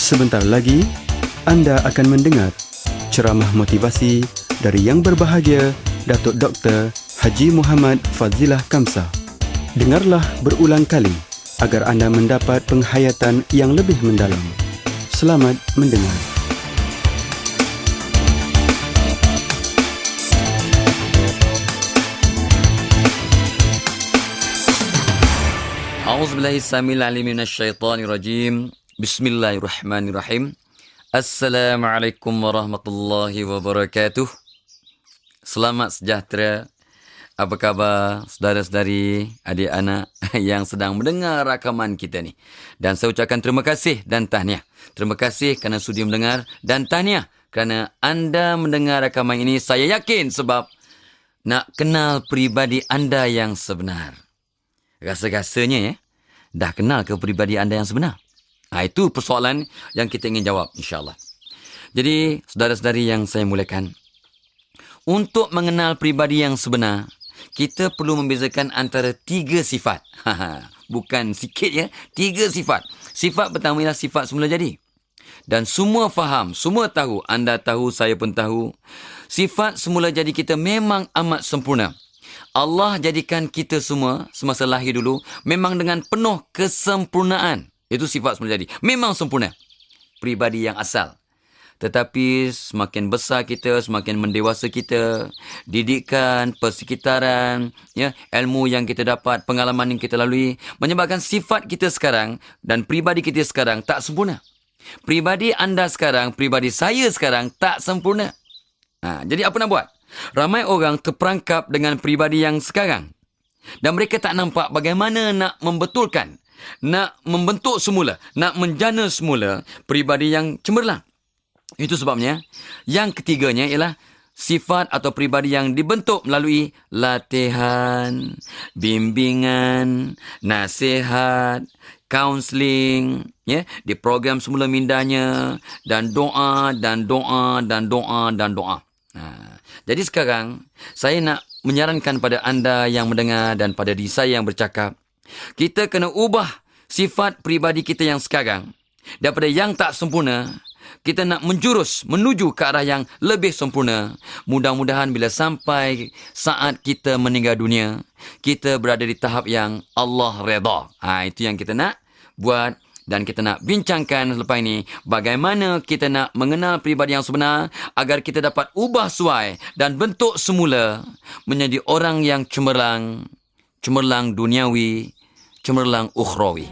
Sebentar lagi, anda akan mendengar ceramah motivasi dari Yang Berbahagia Datuk Dr. Haji Muhammad Fazilah Kamsah. Dengarlah berulang kali agar anda mendapat penghayatan yang lebih mendalam. Selamat mendengar. A'udzubillahi samil alim minasyaitonir rajim. Bismillahirrahmanirrahim. Assalamualaikum warahmatullahi wabarakatuh. Selamat sejahtera. Apa khabar saudara-saudari, adik anak yang sedang mendengar rakaman kita ni. Dan saya ucapkan terima kasih dan tahniah. Terima kasih kerana sudi mendengar dan tahniah kerana anda mendengar rakaman ini. Saya yakin sebab nak kenal peribadi anda yang sebenar. Rasa-rasanya dah kenal ke peribadi anda yang sebenar? Itu persoalan yang kita ingin jawab, insyaAllah. Jadi, saudara-saudari yang saya muliakan, untuk mengenal peribadi yang sebenar, kita perlu membezakan antara 3 sifat. Bukan sikit ya, 3 sifat. Sifat pertama ialah sifat semula jadi. Dan semua faham, semua tahu, anda tahu, saya pun tahu. Sifat semula jadi kita memang amat sempurna. Allah jadikan kita semua, semasa lahir dulu, memang dengan penuh kesempurnaan. Itu sifat semula jadi. Memang sempurna. Peribadi yang asal. Tetapi semakin besar kita, semakin mendewasa kita, didikan, persekitaran, ilmu yang kita dapat, pengalaman yang kita lalui, menyebabkan sifat kita sekarang dan peribadi kita sekarang tak sempurna. Peribadi anda sekarang, peribadi saya sekarang tak sempurna. Jadi apa nak buat? Ramai orang terperangkap dengan peribadi yang sekarang. Dan mereka tak nampak bagaimana nak membetulkan, nak membentuk semula, nak menjana semula peribadi yang cemerlang. Itu sebabnya, yang ketiganya ialah sifat atau peribadi yang dibentuk melalui latihan, bimbingan, nasihat, kaunseling, di program semula mindanya, dan doa, dan doa, dan doa, dan doa. Jadi sekarang, saya nak menyarankan pada anda yang mendengar dan pada diri saya yang bercakap, kita kena ubah sifat peribadi kita yang sekarang. Daripada yang tak sempurna, kita nak menjurus, menuju ke arah yang lebih sempurna. Mudah-mudahan bila sampai saat kita meninggal dunia, kita berada di tahap yang Allah redha. Itu yang kita nak buat. Dan kita nak bincangkan selepas ini bagaimana kita nak mengenal peribadi yang sebenar agar kita dapat ubah suai dan bentuk semula menjadi orang yang cemerlang, cemerlang duniawi, cemerlang ukhrawi.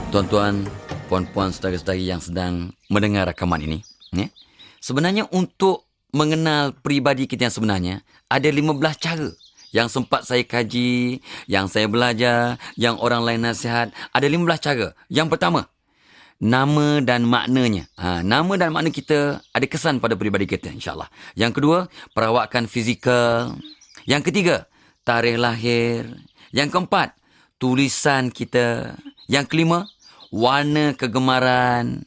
Tuan-tuan, puan-puan, saudara-saudari yang sedang mendengar rakaman ini, sebenarnya untuk mengenal peribadi kita yang sebenarnya, ada 15 cara yang sempat saya kaji, yang saya belajar, yang orang lain nasihat. Ada 15 cara. Yang pertama, nama dan maknanya. Nama dan makna kita ada kesan pada peribadi kita, insyaAllah. Yang kedua, perawakan fizikal. Yang ketiga, tarikh lahir. Yang keempat, tulisan kita. Yang kelima, warna kegemaran.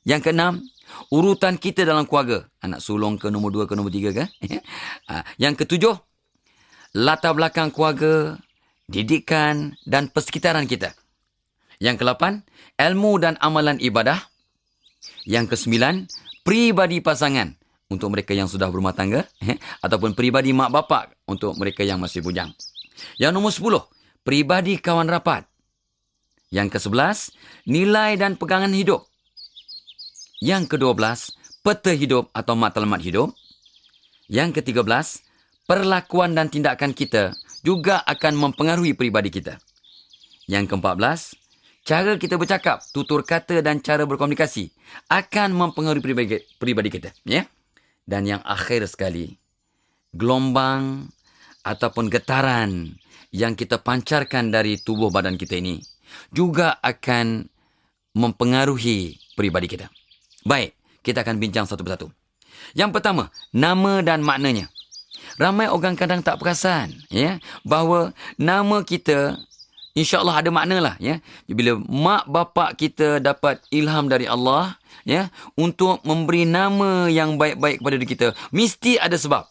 Yang keenam, urutan kita dalam keluarga. Anak sulung ke, nombor 2 ke, nombor 3 ke. Yang ketujuh, latar belakang keluarga, didikan dan persekitaran kita. Yang ke-8, ilmu dan amalan ibadah. Yang ke-9, peribadi pasangan untuk mereka yang sudah berumah tangga. Ataupun peribadi mak bapak untuk mereka yang masih bujang. Yang nombor 10, peribadi kawan rapat. Yang ke-11, nilai dan pegangan hidup. Yang ke-12, peta hidup atau matlamat hidup. Yang ke-13, perlakuan dan tindakan kita juga akan mempengaruhi peribadi kita. Yang ke-14, cara kita bercakap, tutur kata dan cara berkomunikasi akan mempengaruhi peribadi kita. Dan yang akhir sekali, gelombang ataupun getaran yang kita pancarkan dari tubuh badan kita ini juga akan mempengaruhi peribadi kita. Baik, kita akan bincang satu persatu. Yang pertama, nama dan maknanya. Ramai orang kadang tak perasan bahawa nama kita InsyaAllah ada makna lah. Ya. Bila mak bapak kita dapat ilham dari Allah, ya, untuk memberi nama yang baik-baik kepada diri kita, mesti ada sebab.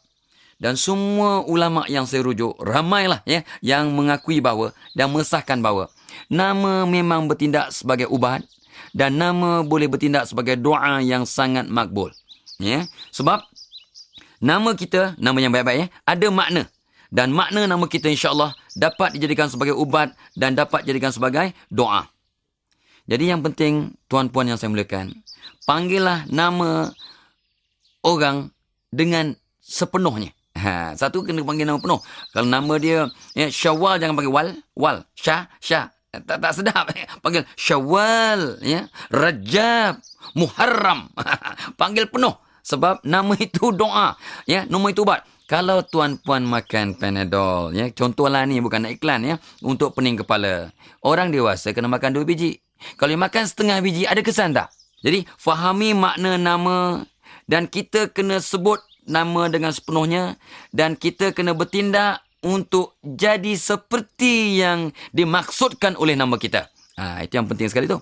Dan semua ulama yang saya rujuk, ramailah ya, yang mengakui bahawa dan mesahkan bahawa nama memang bertindak sebagai ubat dan nama boleh bertindak sebagai doa yang sangat makbul. Ya. Sebab nama kita, nama yang baik-baik, ya, ada makna. Dan makna nama kita insya-Allah dapat dijadikan sebagai ubat dan dapat dijadikan sebagai doa. Jadi yang penting, tuan-puan yang saya muliakan, panggillah nama orang dengan sepenuhnya. Satu kena panggil nama penuh. Kalau nama dia Syawal, jangan panggil Wal. Syah. Tak sedap. Panggil Syawal, ya. Rajab, Muharram. Panggil penuh. Sebab nama itu doa. Ya, nama itu ubat. Kalau tuan-puan makan Panadol, ya, contohlah ni, bukan nak iklan, ya, untuk pening kepala. Orang dewasa kena makan 2 biji. Kalau makan setengah biji, ada kesan tak? Jadi, fahami makna nama dan kita kena sebut nama dengan sepenuhnya dan kita kena bertindak untuk jadi seperti yang dimaksudkan oleh nama kita. Itu yang penting sekali tu.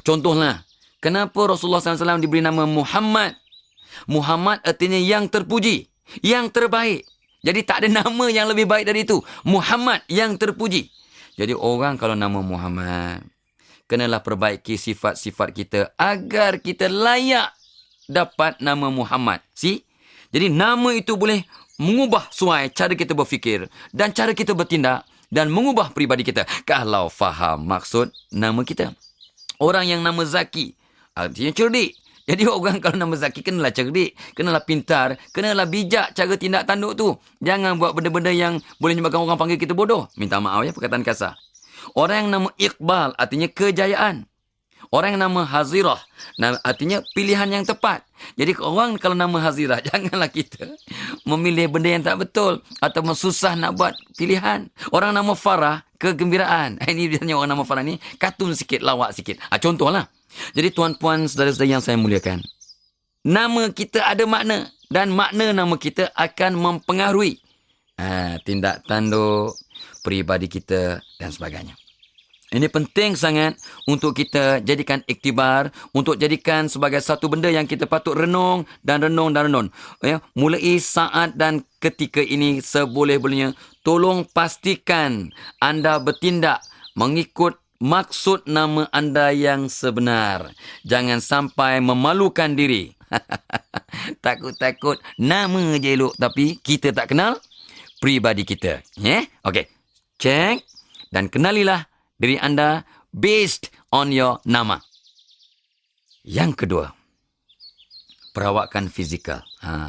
Contohlah, kenapa Rasulullah SAW diberi nama Muhammad? Muhammad artinya yang terpuji, yang terbaik. Jadi tak ada nama yang lebih baik dari itu. Muhammad yang terpuji. Jadi orang kalau nama Muhammad, kenalah perbaiki sifat-sifat kita agar kita layak dapat nama Muhammad. Jadi nama itu boleh mengubah suai cara kita berfikir dan cara kita bertindak dan mengubah peribadi kita. Kalau faham maksud nama kita. Orang yang nama Zaki artinya cerdik. Jadi orang kalau nama Zaki kenalah cerdik, kenalah pintar, kenalah bijak cara tindak tanduk tu. Jangan buat benda-benda yang boleh menyebabkan orang panggil kita bodoh. Minta maaf ya perkataan kasar. Orang yang nama Iqbal artinya kejayaan. Orang yang nama Hazirah artinya pilihan yang tepat. Jadi orang kalau nama Hazirah, janganlah kita memilih benda yang tak betul atau susah nak buat pilihan. Orang nama Farah, kegembiraan. Ini biasanya orang nama Farah ni katun sikit, lawak sikit. Contohlah. Jadi tuan-puan, saudara-saudara yang saya muliakan, nama kita ada makna dan makna nama kita akan mempengaruhi tindak tanduk, peribadi kita dan sebagainya. Ini penting sangat untuk kita jadikan iktibar, untuk jadikan sebagai satu benda yang kita patut renung dan renung. Ya, mulai saat dan ketika ini seboleh-bolehnya, tolong pastikan anda bertindak mengikut maksud nama anda yang sebenar. Jangan sampai memalukan diri. Takut-takut nama je elok tapi kita tak kenal peribadi kita. Okey. Cek dan kenalilah diri anda based on your nama. Yang kedua, perawakan fizikal.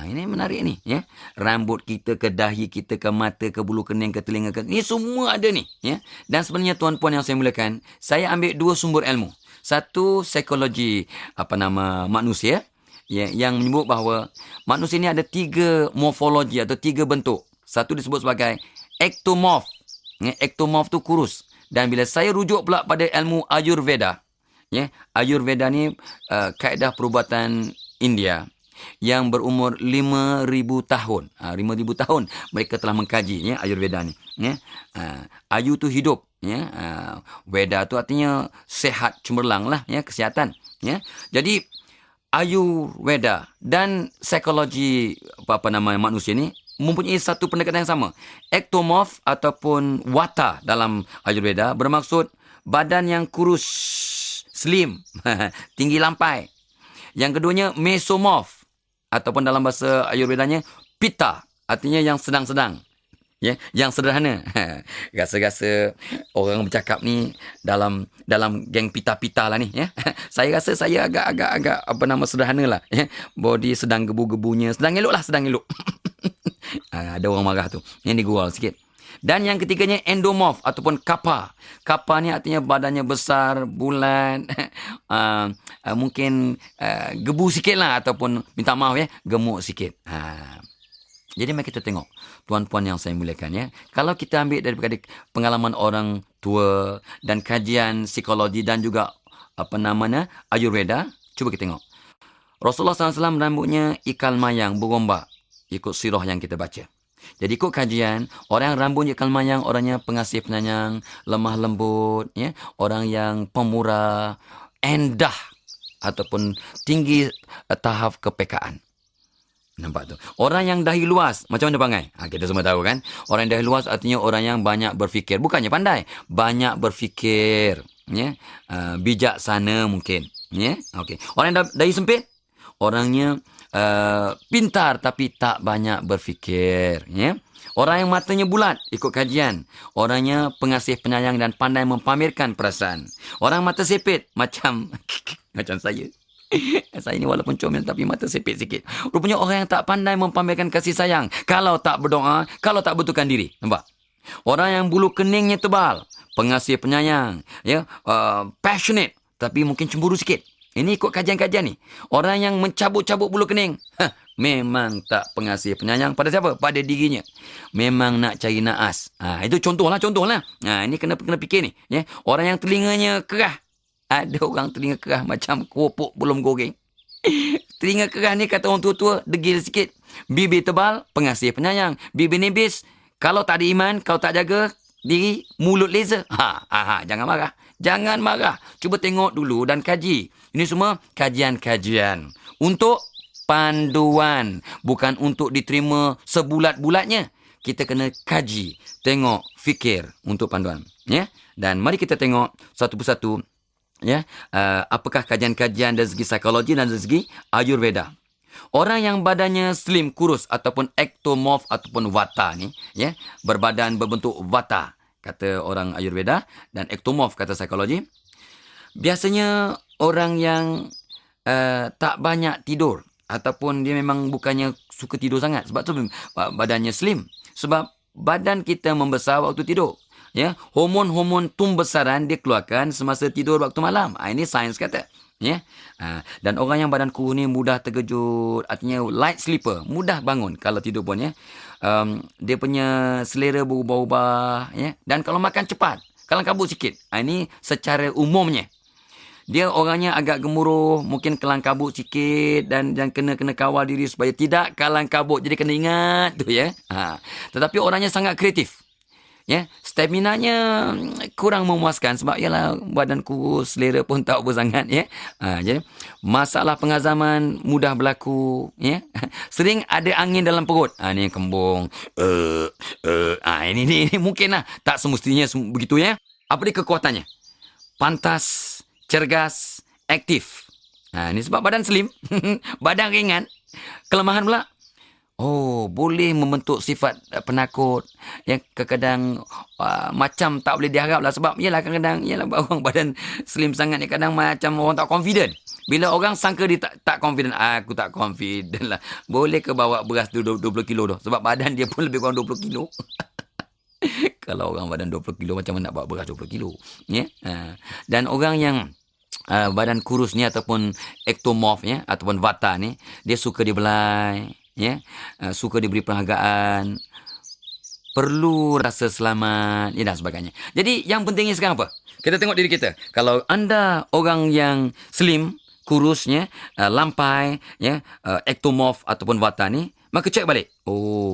Ini menarik ni, ya. Rambut kita ke dahi kita ke mata ke bulu kening ke telinga ke, ni semua ada ni, ya. Dan sebenarnya tuan-puan yang saya muliakan, saya ambil 2 sumber ilmu. Satu, psikologi manusia, ya, yang menyebut bahawa manusia ni ada 3 morfologi atau 3 bentuk. Satu disebut sebagai ectomorph. Ectomorph tu kurus. Dan bila saya rujuk pula pada ilmu Ayurveda, ya, Ayurveda ni kaedah perubatan India yang berumur 5,000 tahun. 5,000 tahun mereka telah mengkaji, ya, Ayurveda ni. Ya. Ayu tu hidup. Ya. Veda tu artinya sehat, cemerlang lah, ya, kesihatan. Ya. Jadi Ayurveda dan psikologi manusia ni mempunyai satu pendekatan yang sama. Ectomorph ataupun Vata dalam Ayurveda bermaksud badan yang kurus, slim, tinggi lampai. Yang keduanya mesomorph ataupun dalam bahasa Ayurvedanya Pitta, artinya yang sedang-sedang. Ya, yang sederhana. Rasa-rasa orang bercakap ni dalam geng pita-pita lah ni, ya. Saya rasa saya agak sederhana lah, ya. Body sedang gebu-gebunya, sedang elok. Ada orang marah tu. Yang digurau sikit. Dan yang ketiganya endomorph ataupun kappa. Kappa ni artinya badannya besar, bulat, mungkin gebu sikit lah ataupun minta maaf, ya, gemuk sikit. Jadi mari kita tengok, tuan-puan yang saya muliakan, ya. Kalau kita ambil daripada pengalaman orang tua dan kajian psikologi dan juga Ayurveda, cuba kita tengok. Rasulullah SAW rambutnya ikal mayang, berombak, ikut sirah yang kita baca. Jadi ikut kajian, orang yang rambutnya kalmayang, orangnya pengasih penyayang, lemah lembut, ya, orang yang pemurah, endah ataupun tinggi tahap kepekaan. Nampak tu. Orang yang dahi luas, macam mana pangai? Kita semua tahu kan? Orang yang dahi luas artinya orang yang banyak berfikir. Bukannya pandai, banyak berfikir. Ya, bijaksana mungkin. Ya, okey. Orang yang dahi sempit, orangnya pintar tapi tak banyak berfikir. Ya. Orang yang matanya bulat, ikut kajian. Orangnya pengasih penyayang dan pandai mempamerkan perasaan. Orang mata sipit, macam macam saya. Saya ni walaupun comel tapi mata sipit sikit. Rupanya orang yang tak pandai mempamerkan kasih sayang. Kalau tak berdoa, kalau tak betulkan diri. Nampak? Orang yang bulu keningnya tebal, pengasih penyayang, ya, passionate tapi mungkin cemburu sikit. Ini ikut kajian-kajian ni. Orang yang mencabut-cabut bulu kening, memang tak pengasih penyayang pada siapa? Pada dirinya. Memang nak cari naas. Itu contohlah. Ini kena fikir ni. Ya. Orang yang telinganya kerah. Ada orang telinga kerah macam keropok belum goreng. Telinga kerah ni kata orang tua-tua, degil sikit. Bibir tebal, pengasih penyayang. Bibir nipis, kalau tak ada iman, kalau tak jaga diri, mulut laser. Jangan marah. Jangan marah. Cuba tengok dulu dan kaji. Ini semua kajian-kajian. Untuk panduan. Bukan untuk diterima sebulat-bulatnya. Kita kena kaji. Tengok, fikir untuk panduan. Ya. Dan mari kita tengok satu persatu. Ya, apakah kajian-kajian dari segi psikologi dan dari segi Ayurveda. Orang yang badannya slim, kurus ataupun ectomorph ataupun vata ni, ya, berbadan berbentuk vata, kata orang Ayurveda, dan ectomorph kata psikologi. Biasanya orang yang tak banyak tidur ataupun dia memang bukannya suka tidur sangat. Sebab tu badannya slim. Sebab badan kita membesar waktu tidur. Ya, hormon-hormon tumbesaran dia keluarkan semasa tidur waktu malam. Ini sains kata. Ya. Dan orang yang badan kurus ni mudah terkejut, artinya light sleeper, mudah bangun kalau tidur pun, ya. Dia punya selera berubah-ubah, ya. Dan kalau makan cepat, kalang kabut sikit. Ini secara umumnya. Dia orangnya agak gemuruh, mungkin kelang kabut sikit dan kena kawal diri supaya tidak kalang kabut. Jadi kena ingat tu, ya. Tetapi orangnya sangat kreatif. Ya, staminanya kurang memuaskan sebab ialah badan kurus, selera pun tak bersangat, ya. Jadi masalah pengazaman mudah berlaku, ya. Sering ada angin dalam perut. Ni kembung. Ini mungkinlah tak semestinya begitu, ya. Apa dia kekuatannya? Pantas, cergas, aktif. Ini sebab badan slim, badan ringan. Kelemahan pula, boleh membentuk sifat penakut yang kadang-kadang macam tak boleh diharap lah. Sebab kadang-kadang orang badan slim sangat ni kadang macam orang tak confident. Bila orang sangka dia tak confident, aku tak confident lah. Boleh ke bawa beras 20 kilo tu? Sebab badan dia pun lebih kurang 20 kilo. Kalau orang badan 20 kilo, macam mana nak bawa beras 20 kilo? Ya? Dan orang yang badan kurus ni ataupun ectomorph, ya, ataupun vata ni, dia suka dibelai. Ya, suka diberi penghargaan, perlu rasa selamat, dan sebagainya. Jadi yang pentingnya sekarang apa? Kita tengok diri kita. Kalau anda orang yang slim, kurusnya, lampai, ya, ectomorph ataupun vata ni, maka cek balik.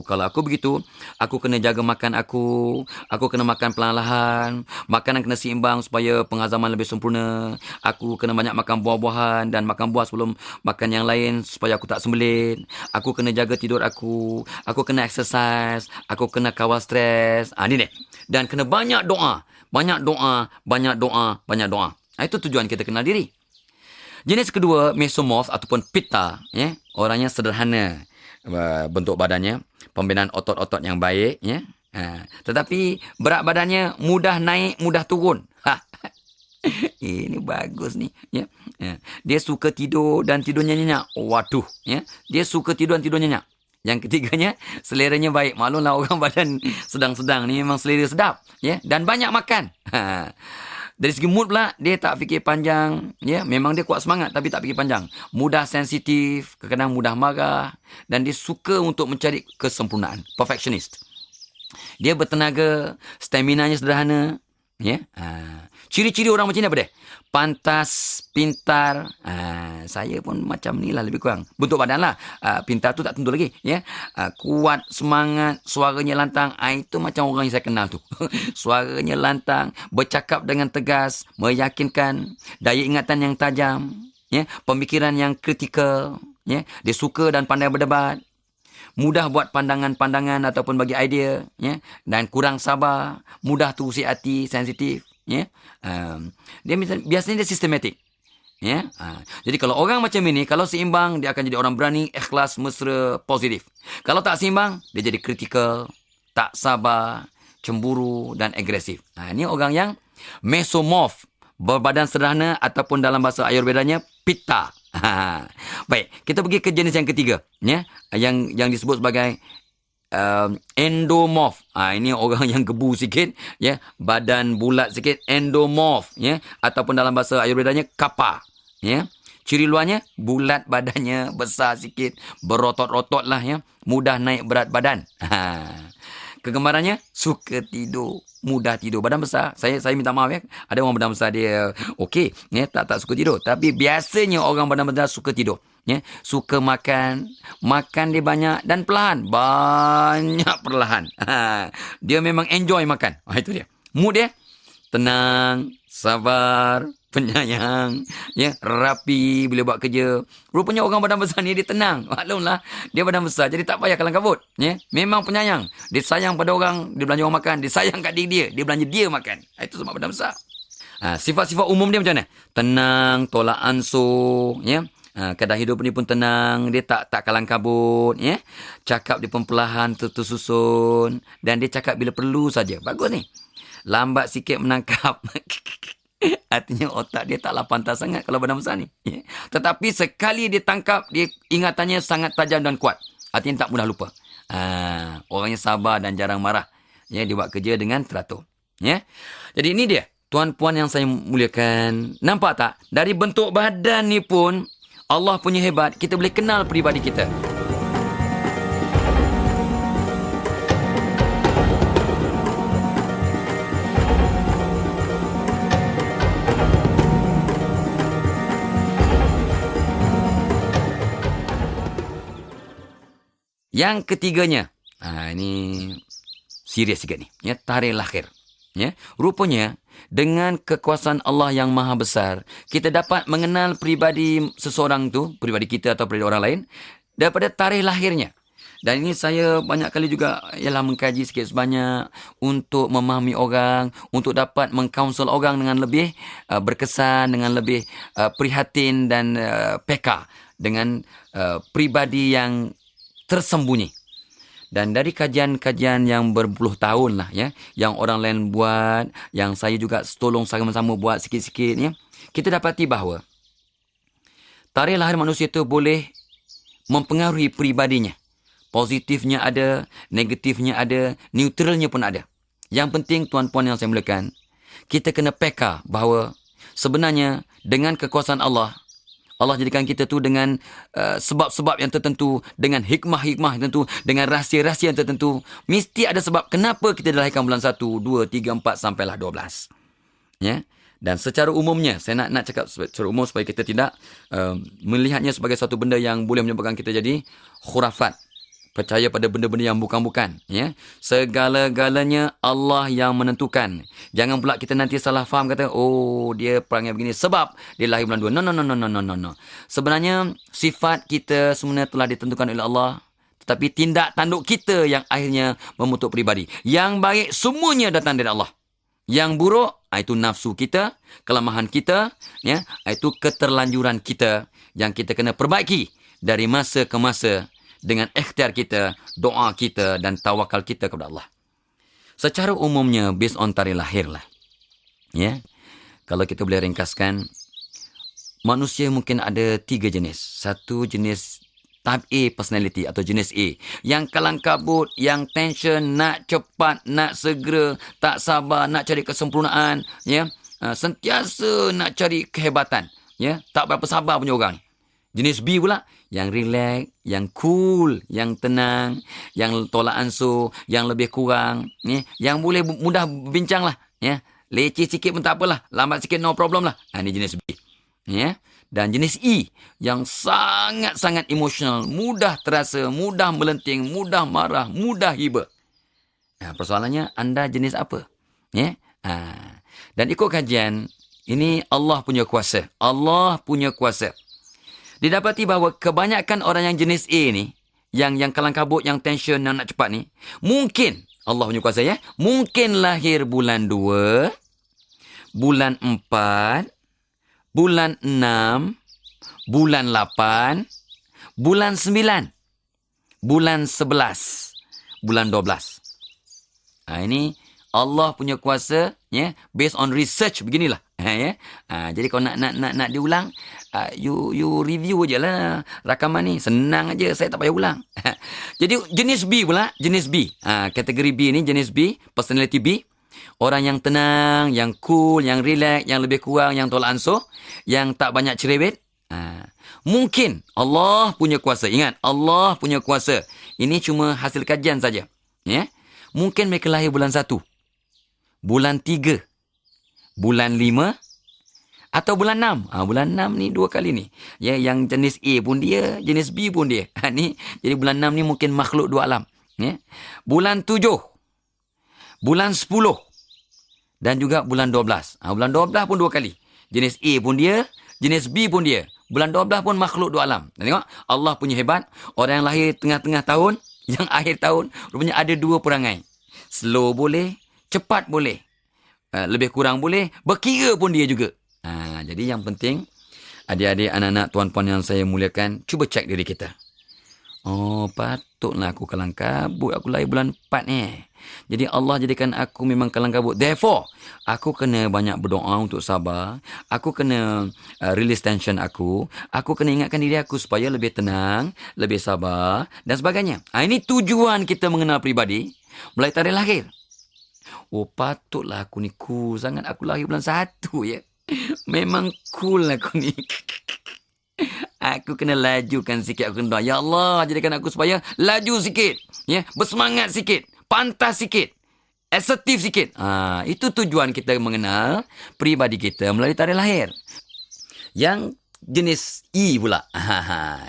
Kalau aku begitu, aku kena jaga makan aku kena makan perlahan-lahan, makanan kena seimbang supaya pengazaman lebih sempurna. Aku kena banyak makan buah-buahan dan makan buah sebelum makan yang lain supaya aku tak sembelit. Aku kena jaga tidur aku kena exercise, aku kena kawal stres. Ni deh. Dan kena banyak doa. Banyak doa. Itu tujuan kita kenal diri. Jenis kedua, mesomorph ataupun pitta, ya. Orangnya sederhana bentuk badannya, pembinaan otot-otot yang baik, ya. Tetapi berat badannya mudah naik, mudah turun. Ini bagus ni, ya. Dia suka tidur dan tidurnya nyenyak. Waduh, ya. Dia suka tidur dan tidurnya nyenyak. Yang ketiganya, seleranya baik. Maklumlah orang badan sedang-sedang ni memang selera sedap, ya, dan banyak makan. Dari segi mood pula, dia tak fikir panjang. Ya, memang dia kuat semangat tapi tak fikir panjang. Mudah sensitif, kadang-kadang mudah marah. Dan dia suka untuk mencari kesempurnaan. Perfectionist. Dia bertenaga, staminanya sederhana. Ya, Ciri-ciri orang macam ni apa dia? Pantas, pintar. Saya pun macam ni lah lebih kurang. Bentuk badan lah. Pintar tu tak tentu lagi. Ya. Kuat, semangat, suaranya lantang. Itu macam orang yang saya kenal tu. Suaranya lantang, bercakap dengan tegas, meyakinkan, daya ingatan yang tajam, ya, pemikiran yang kritikal. Ya. Dia suka dan pandai berdebat. Mudah buat pandangan-pandangan ataupun bagi idea, ya, dan kurang sabar, mudah terusik hati, sensitif, ya. Dia biasanya dia sistematik, ya. Jadi kalau orang macam ini, kalau seimbang, dia akan jadi orang berani, ikhlas, mesra, positif. Kalau tak seimbang, dia jadi kritikal, tak sabar, cemburu dan agresif. Ini orang yang mesomorph, berbadan sederhana ataupun dalam bahasa Ayurvedanya pitta. Baik, kita pergi ke jenis yang ketiga, ya, yang disebut sebagai endomorph. Ini orang yang gebu sikit, ya, badan bulat sikit, endomorph, ya, ataupun dalam bahasa Ayurvedanya kapha, ya. Ciri luarnya bulat, badannya besar sikit, berotot-rotot lah, ya, mudah naik berat badan. Kegemarannya suka tidur, mudah tidur, badan besar. Saya minta maaf, ya. Ada orang badan besar dia okey, ya, tak suka tidur. Tapi biasanya orang badan besar suka tidur, ya. Suka makan dia banyak dan perlahan, banyak perlahan. Dia memang enjoy makan. Itu dia. Mood dia tenang, sabar, penyayang, ya, rapi bila buat kerja. Rupanya orang badan besar ni dia tenang. Maklumlah, dia badan besar jadi tak payah kalang kabut, ya. Memang penyayang. Dia sayang pada orang, dia belanja orang makan, dia sayang kat diri dia belanja dia makan. Itu sebab badan besar. Sifat-sifat umum dia macam mana? Tenang, tolak ansur, ya. Keadaan hidup ni pun tenang, dia tak kalang kabut, ya. Cakap dia pun perlahan, tersusun, dan dia cakap bila perlu saja. Bagus ni. Lambat sikit menangkap. Artinya otak dia taklah pantas sangat kalau badan besar ni. Tetapi sekali dia tangkap, dia ingatannya sangat tajam dan kuat. Artinya tak mudah lupa. Orangnya sabar dan jarang marah. Ya, dia buat kerja dengan teratur. Ya. Jadi ini dia, tuan-puan yang saya muliakan. Nampak tak? Dari bentuk badan ni pun Allah punya hebat. Kita boleh kenal peribadi kita. Yang ketiganya, ini serius sikit ni, ya, tarikh lahir. Ya, rupanya dengan kekuasaan Allah yang maha besar, kita dapat mengenal peribadi seseorang tu, peribadi kita atau peribadi orang lain daripada tarikh lahirnya. Dan ini saya banyak kali juga ialah mengkaji sikit sebanyak untuk memahami orang, untuk dapat mengkaunsel orang dengan lebih berkesan, dengan lebih prihatin dan peka dengan peribadi yang tersembunyi. Dan dari kajian-kajian yang berpuluh tahun lah, ya, yang orang lain buat, yang saya juga tolong sama-sama buat sikit-sikit, ya, kita dapati bahawa tarikh lahir manusia itu boleh mempengaruhi peribadinya. Positifnya ada, negatifnya ada, neutralnya pun ada. Yang penting tuan-puan yang saya muliakan, kita kena peka bahawa sebenarnya dengan kekuasaan Allah jadikan kita tu dengan sebab-sebab yang tertentu, dengan hikmah-hikmah yang tertentu, dengan rahsia-rahsia yang tertentu. Mesti ada sebab kenapa kita dilahirkan bulan 1, 2, 3, 4 sampailah 12. Ya. Dan secara umumnya, saya nak cakap secara umum supaya kita tidak melihatnya sebagai satu benda yang boleh menyebabkan kita jadi khurafat. Percaya pada benda-benda yang bukan-bukan. Ya. Segala-galanya Allah yang menentukan. Jangan pula kita nanti salah faham kata, oh dia perangai begini sebab dia lahir bulan 2. No. Sebenarnya sifat kita sebenarnya telah ditentukan oleh Allah. Tetapi tindak tanduk kita yang akhirnya membentuk peribadi. Yang baik semuanya datang dari Allah. Yang buruk, itu nafsu kita, kelemahan kita, ya, itu keterlanjuran kita yang kita kena perbaiki dari masa ke masa. Dengan ikhtiar kita, doa kita dan tawakal kita kepada Allah. Secara umumnya, based on tarikh lahir lah. Ya. Kalau kita boleh ringkaskan, manusia mungkin ada 3 jenis. Satu jenis type A personality atau jenis A. Yang kalang kabut, yang tension, nak cepat, nak segera, tak sabar, nak cari kesempurnaan. Ya. Sentiasa nak cari kehebatan. Ya. Tak berapa sabar punya orang ni. Jenis B pula, yang relax, yang cool, yang tenang, yang tolak ansur, yang lebih kurang, ya, yang boleh mudah bincang lah, ya, Leceh sikit pun tak apalah. Lambat sikit no problem lah. Ini jenis B. Ya. Dan jenis E yang sangat-sangat emosional, mudah terasa, mudah melenting, mudah marah, mudah hiba. Persoalannya anda jenis apa? Ya. Dan ikut kajian, ini Allah punya kuasa. Allah punya kuasa. Didapati bahawa kebanyakan orang yang jenis A ni, yang kalang kabut, yang tension, yang nak cepat ni, mungkin Allah punya kuasa ya, mungkin lahir bulan 2, bulan 4, bulan 6, bulan 8, bulan 9, bulan 11, bulan 12. Ini Allah punya kuasa ya, based on research beginilah. Ya. Jadi kalau nak diulang, you review je lah rakaman ni. Senang aja, saya tak payah ulang. Jadi jenis B pula, jenis B. Kategori B ni jenis B, personality B. Orang yang tenang, yang cool, yang relax, yang lebih kurang, yang tolak ansur, yang tak banyak cerewet. Mungkin Allah punya kuasa. Ingat, Allah punya kuasa. Ini cuma hasil kajian saja. Ya. Mungkin mereka lahir bulan 1, bulan 3, bulan 5, atau bulan 6. Bulan 6 ni 2 kali ni. Ya, yang jenis A pun dia, jenis B pun dia. Ni, jadi bulan 6 ni mungkin makhluk dua alam. Ya. Bulan 7, bulan 10, dan juga bulan 12. Bulan 12 pun 2 kali. Jenis A pun dia, jenis B pun dia. Bulan 12 pun makhluk dua alam. Dan tengok, Allah punya hebat. Orang yang lahir tengah-tengah tahun, yang akhir tahun, rupanya ada 2 perangai. Slow boleh, cepat boleh. Lebih kurang boleh, berkira pun dia juga. Jadi yang penting, adik-adik, anak-anak, tuan-puan yang saya muliakan, cuba cek diri kita. Oh, patutlah aku kalang kabut. Aku lahir bulan 4 ni. Jadi Allah jadikan aku memang kalang kabut. Therefore, aku kena banyak berdoa untuk sabar. Aku kena release tension aku. Aku kena ingatkan diri aku supaya lebih tenang, lebih sabar dan sebagainya. Ini tujuan kita mengenal peribadi mulai tarikh lahir. Oh, patutlah aku ni cool sangat. Aku lahir bulan 1 ya. Memang cool aku ni. Aku kena lajukan sikit. Aku kena doa, ya Allah, jadikan aku supaya laju sikit. Ya, bersemangat sikit. Pantas sikit. Asertif sikit. Itu tujuan kita mengenal peribadi kita melalui tarikh lahir. Yang jenis E pula.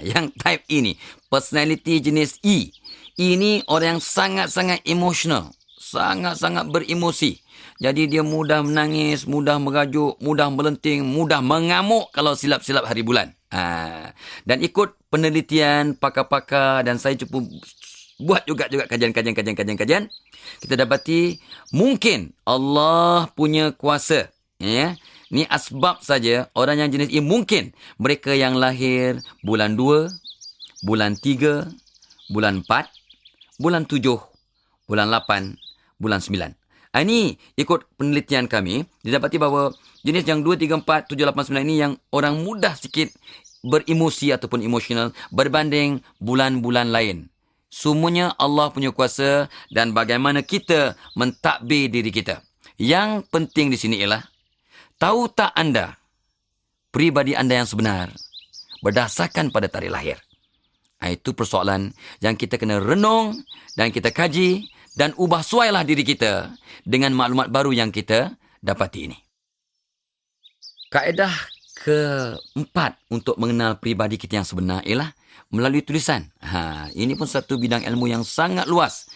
Yang type E ni. Personality jenis E. Ini orang yang sangat-sangat emosional. Sangat-sangat beremosi. Jadi dia mudah menangis, mudah merajuk, mudah melenting, mudah mengamuk kalau silap-silap hari bulan. Dan ikut penelitian pakar-pakar dan saya cuba buat juga kajian, kita dapati mungkin Allah punya kuasa. Ya, ni asbab saja orang yang jenis ini mungkin mereka yang lahir bulan 2, bulan 3, bulan 4, bulan 7, bulan 8, bulan 9. Ini ikut penelitian kami, didapati bahawa jenis yang 2, 3, 4, 7, 8, 9 ini yang orang mudah sikit beremosi ataupun emosional berbanding bulan-bulan lain. Semuanya Allah punya kuasa dan bagaimana kita mentadbir diri kita. Yang penting di sini ialah, tahu tak anda peribadi anda yang sebenar berdasarkan pada tarikh lahir? Itu persoalan yang kita kena renung dan kita kaji dan ubah suailah diri kita dengan maklumat baru yang kita dapati ini. Kaedah keempat untuk mengenal peribadi kita yang sebenar ialah melalui tulisan. Ini pun satu bidang ilmu yang sangat luas.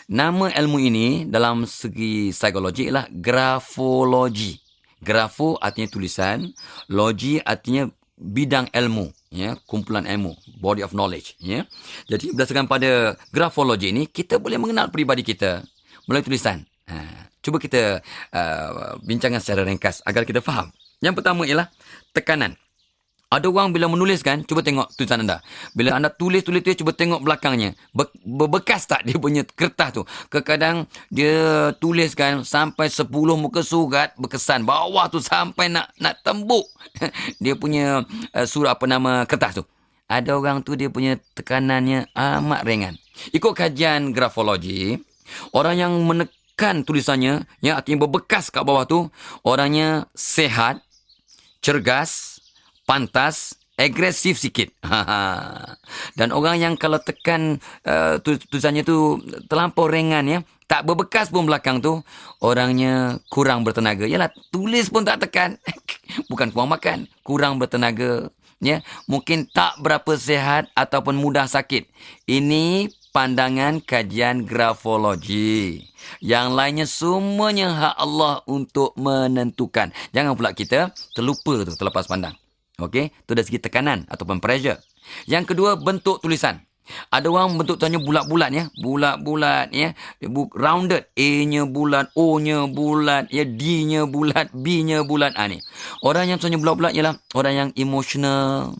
Nama ilmu ini dalam segi psikologi ialah grafologi. Grafo artinya tulisan, logi artinya bidang ilmu, ya, kumpulan ilmu, body of knowledge, ya. Jadi berdasarkan pada grafologi ini kita boleh mengenal peribadi kita melalui tulisan. Cuba kita bincangkan secara ringkas agar kita faham. Yang pertama ialah tekanan. Ada orang bila menuliskan, cuba tengok tulisan anda. Bila anda tulis tu, cuba tengok belakangnya. Berbekas tak dia punya kertas tu? Kadang dia tuliskan sampai 10 muka surat berkesan. Bawah tu sampai nak tembuk dia punya kertas tu. Ada orang tu dia punya tekanannya amat ringan. Ikut kajian grafologi, orang yang menekan tulisannya, yang artinya berbekas kat bawah tu, orangnya sehat, cergas, pantas, agresif sikit. Dan orang yang kalau tekan tulisannya tu terlampau ringan ya, tak berbekas pun belakang tu, orangnya kurang bertenaga. Yalah, tulis pun tak tekan. Bukan kurang makan, kurang bertenaga. Ya, mungkin tak berapa sihat ataupun mudah sakit. Ini pandangan kajian grafologi. Yang lainnya semuanya hak Allah untuk menentukan. Jangan pula kita terlupa tu, terlepas pandang. Okey, tu dari segi tekanan ataupun pressure. Yang kedua, bentuk tulisan. Ada orang bentuk tulisannya bulat-bulat ya, bulat-bulat ya, rounded, A-nya bulat, O-nya bulat, ya, D-nya bulat, B-nya bulat. Ni. Orang yang tulisannya bulat-bulat ialah orang yang emotional,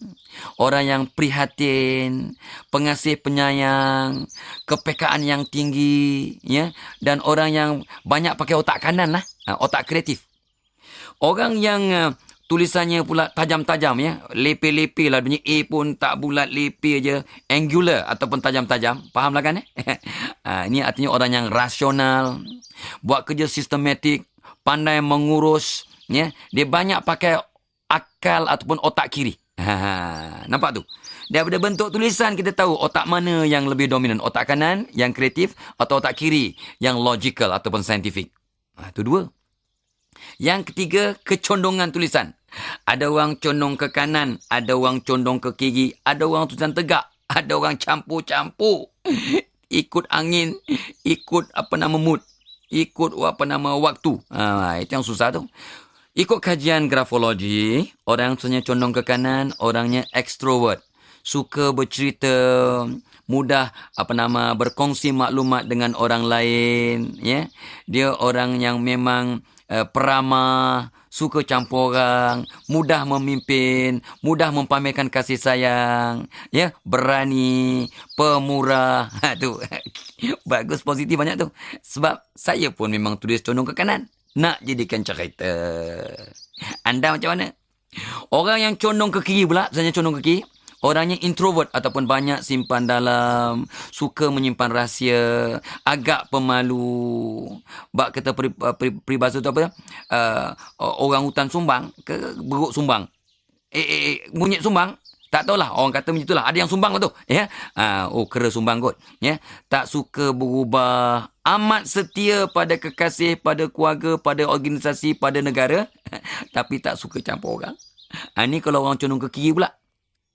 orang yang prihatin, pengasih penyayang, kepekaan yang tinggi, ya, dan orang yang banyak pakai otak kanan lah, otak kreatif. Orang yang tulisannya pula tajam-tajam ya, lepe-lepe lah, bunyi A pun tak bulat, lepe je, angular ataupun tajam-tajam. Fahamlah kan? Ini artinya orang yang rasional, buat kerja sistematik, pandai mengurus, ya. Dia banyak pakai akal ataupun otak kiri. Nampak tu? Daripada bentuk tulisan kita tahu otak mana yang lebih dominan, otak kanan yang kreatif atau otak kiri yang logical ataupun scientific. Itu dua. Yang ketiga, kecondongan tulisan. Ada orang condong ke kanan, ada orang condong ke kiri, ada orang tulisan tegak, ada orang campur-campur. Ikut angin, ikut mood, ikut waktu. Itu yang susah tu. Ikut kajian grafologi, orang yang tulisannya condong ke kanan, orangnya extrovert. Suka bercerita, mudah berkongsi maklumat dengan orang lain, ya. Dia orang yang memang peramah, suka campur orang, mudah memimpin, mudah mempamerkan kasih sayang, ya, berani, pemurah. Tu bagus, positif banyak tu. Sebab saya pun memang tulis condong ke kanan, nak jadikan cerita. Anda macam mana? Orang yang condong ke kiri pula, misalnya condong ke kiri, orangnya introvert ataupun banyak simpan dalam, suka menyimpan rahsia, agak pemalu. Bak kata peribahasa tu apa? Orang hutan sumbang ke beruk sumbang. Munyit sumbang. Tak tahulah, orang kata macam itulah. Ada yang sumbang lah tu, ya. Kera sumbang kot, ya. Tak suka berubah, amat setia pada kekasih, pada keluarga, pada organisasi, pada negara, tapi tak suka campur orang. Ni kalau orang condong ke kiri pula.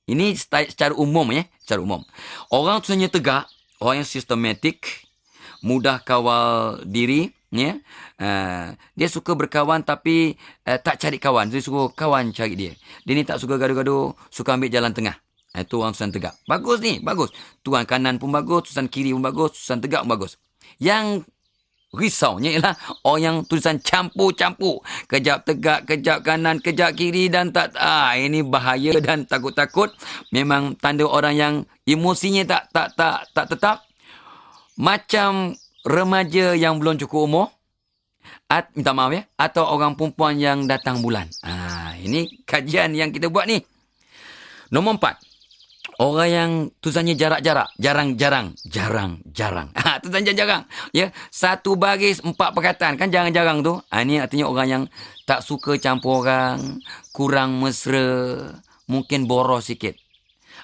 Ini secara umum ya, secara umum. Orang tulisannya tegak, orang yang sistematik, mudah kawal diri, ya. Dia suka berkawan tapi tak cari kawan. Dia suka kawan cari dia. Dia ni tak suka gaduh-gaduh, suka ambil jalan tengah. Itu orang tulisan tegak. Bagus ni, bagus. Tulisan kanan pun bagus, tulisan kiri pun bagus, tulisan tegak pun bagus. Yang risaunya ialah orang yang tulisan campur-campur, kejap tegak, kejap kanan, kejap kiri dan tak. Ini bahaya dan takut-takut. Memang tanda orang yang emosinya tak tetap, macam remaja yang belum cukup umur, minta maaf ya, atau orang perempuan yang datang bulan. Ini kajian yang kita buat ni. Nombor 4. Orang yang tulisannya jarak-jarak, jarang-jarang. Tulisan jarang. Ya, satu baris 4 perkataan, kan jarang-jarang tu. Ini artinya orang yang tak suka campur orang, kurang mesra, mungkin boros sikit.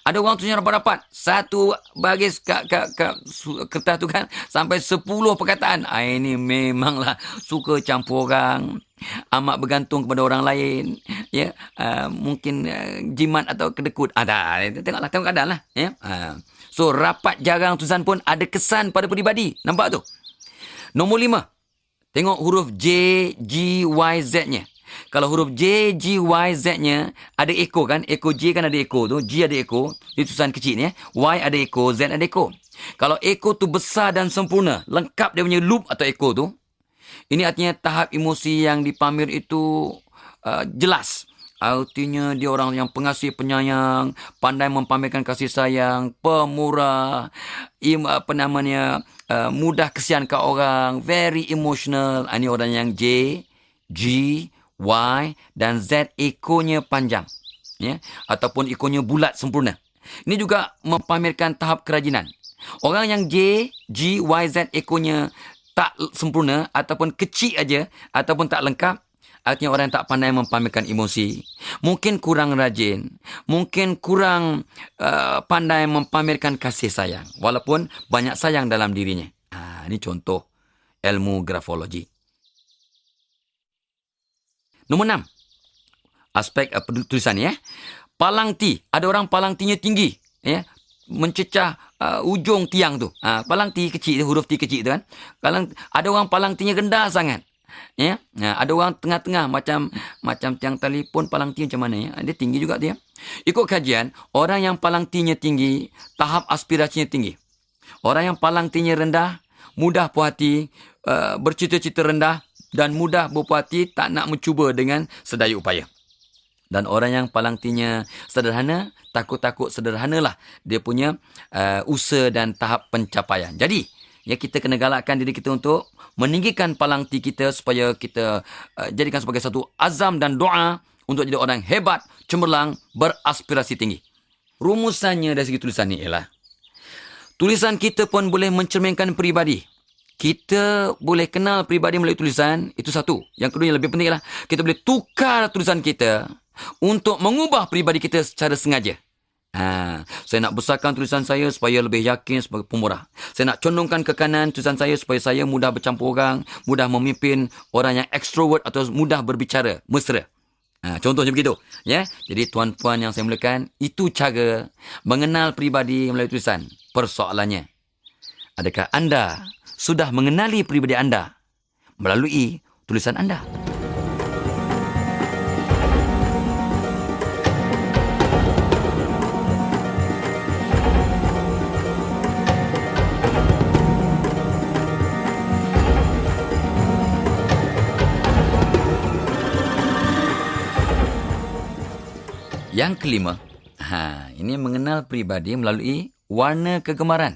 Ada orang tulisannya rapat-rapat, satu baris kertas tu kan sampai 10 perkataan. Ini memanglah suka campur orang, amat bergantung kepada orang lain, ya. Mungkin jimat atau kedekut. Tengok keadaan lah, ya. So rapat jarang tulisan pun ada kesan pada peribadi. Nampak tu? Nombor 5. Tengok huruf J, G, Y, Z-nya. Kalau huruf J, G, Y, Z-nya ada eko kan? Eko J kan ada eko tu. G ada eko. Itu tulisan kecil ni. Y ada eko, Z ada eko. Kalau eko tu besar dan sempurna, lengkap dia punya loop atau eko tu, ini artinya tahap emosi yang dipamer itu jelas. Artinya dia orang yang pengasih penyayang, pandai mempamerkan kasih sayang, pemurah, mudah kesian ke orang, very emotional. Ini orang yang J, G, Y dan Z ekonya panjang, ya, ataupun ekonya bulat sempurna. Ini juga mempamerkan tahap kerajinan. Orang yang J, G, Y, Z ekonya tak sempurna ataupun kecil aja ataupun tak lengkap, artinya orang yang tak pandai mempamerkan emosi. Mungkin kurang rajin. Mungkin kurang pandai mempamerkan kasih sayang. Walaupun banyak sayang dalam dirinya. Ini contoh ilmu grafologi. Nombor 6. Aspek tulisan ya. Palang T. Ada orang palang T-nya tinggi. Ya. Mencecah ujung tiang tu. Palang T kecil, huruf T kecil tu kan. Ada orang palang T-nya rendah sangat. Ya. Ada orang tengah-tengah macam tiang telefon palang T macam mana ya. Dia tinggi juga dia. Ikut kajian, orang yang palang T-nya tinggi, tahap aspirasinya tinggi. Orang yang palang T-nya rendah, mudah puas hati, bercita-cita rendah dan mudah berpuas hati, tak nak mencuba dengan sedaya upaya. Dan orang yang palang T-nya sederhana, takut-takut sederhanalah dia punya usaha dan tahap pencapaian. Jadi, ya kita kena galakkan diri kita untuk meninggikan palang T kita supaya kita jadikan sebagai satu azam dan doa untuk jadi orang hebat, cemerlang, beraspirasi tinggi. Rumusannya dari segi tulisan ni ialah, tulisan kita pun boleh mencerminkan peribadi. Kita boleh kenal peribadi melalui tulisan, itu satu. Yang kedua yang lebih penting ialah kita boleh tukar tulisan kita untuk mengubah peribadi kita secara sengaja. Saya nak besarkan tulisan saya supaya lebih yakin sebagai pemurah. Saya nak condongkan ke kanan tulisan saya supaya saya mudah bercampur orang, mudah memimpin orang yang extrovert atau mudah berbicara, mesra. Contohnya begitu. Ya. Jadi tuan-puan yang saya muliakan, itu cara mengenal peribadi melalui tulisan. Persoalannya, adakah anda sudah mengenali peribadi anda melalui tulisan anda? Yang kelima, ini mengenal peribadi melalui warna kegemaran.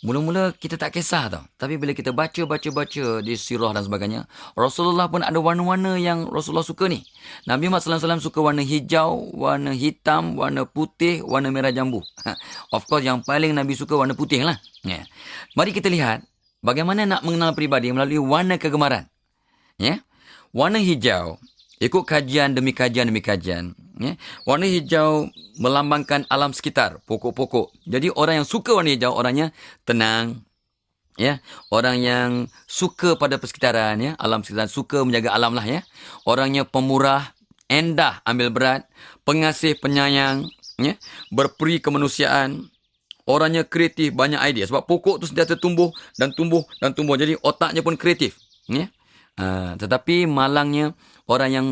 Mula-mula kita tak kisah tau. Tapi bila kita baca di sirah dan sebagainya, Rasulullah pun ada warna-warna yang Rasulullah suka ni. Nabi Muhammad SAW suka warna hijau, warna hitam, warna putih, warna merah jambu. Of course yang paling Nabi suka warna putih lah. Yeah. Mari kita lihat bagaimana nak mengenal peribadi melalui warna kegemaran. Yeah. Warna hijau, ikut kajian demi kajian. Ya. Warna hijau melambangkan alam sekitar, pokok-pokok. Jadi orang yang suka warna hijau, orangnya tenang. Ya. Orang yang suka pada persekitaran, ya, alam sekitar, suka menjaga alam lah. Ya. Orangnya pemurah, endah, ambil berat, pengasih, penyayang, ya, berperi kemanusiaan. Orangnya kreatif, banyak idea. Sebab pokok tu sentiasa tumbuh dan tumbuh. Jadi otaknya pun kreatif. Ya. Tetapi malangnya, orang yang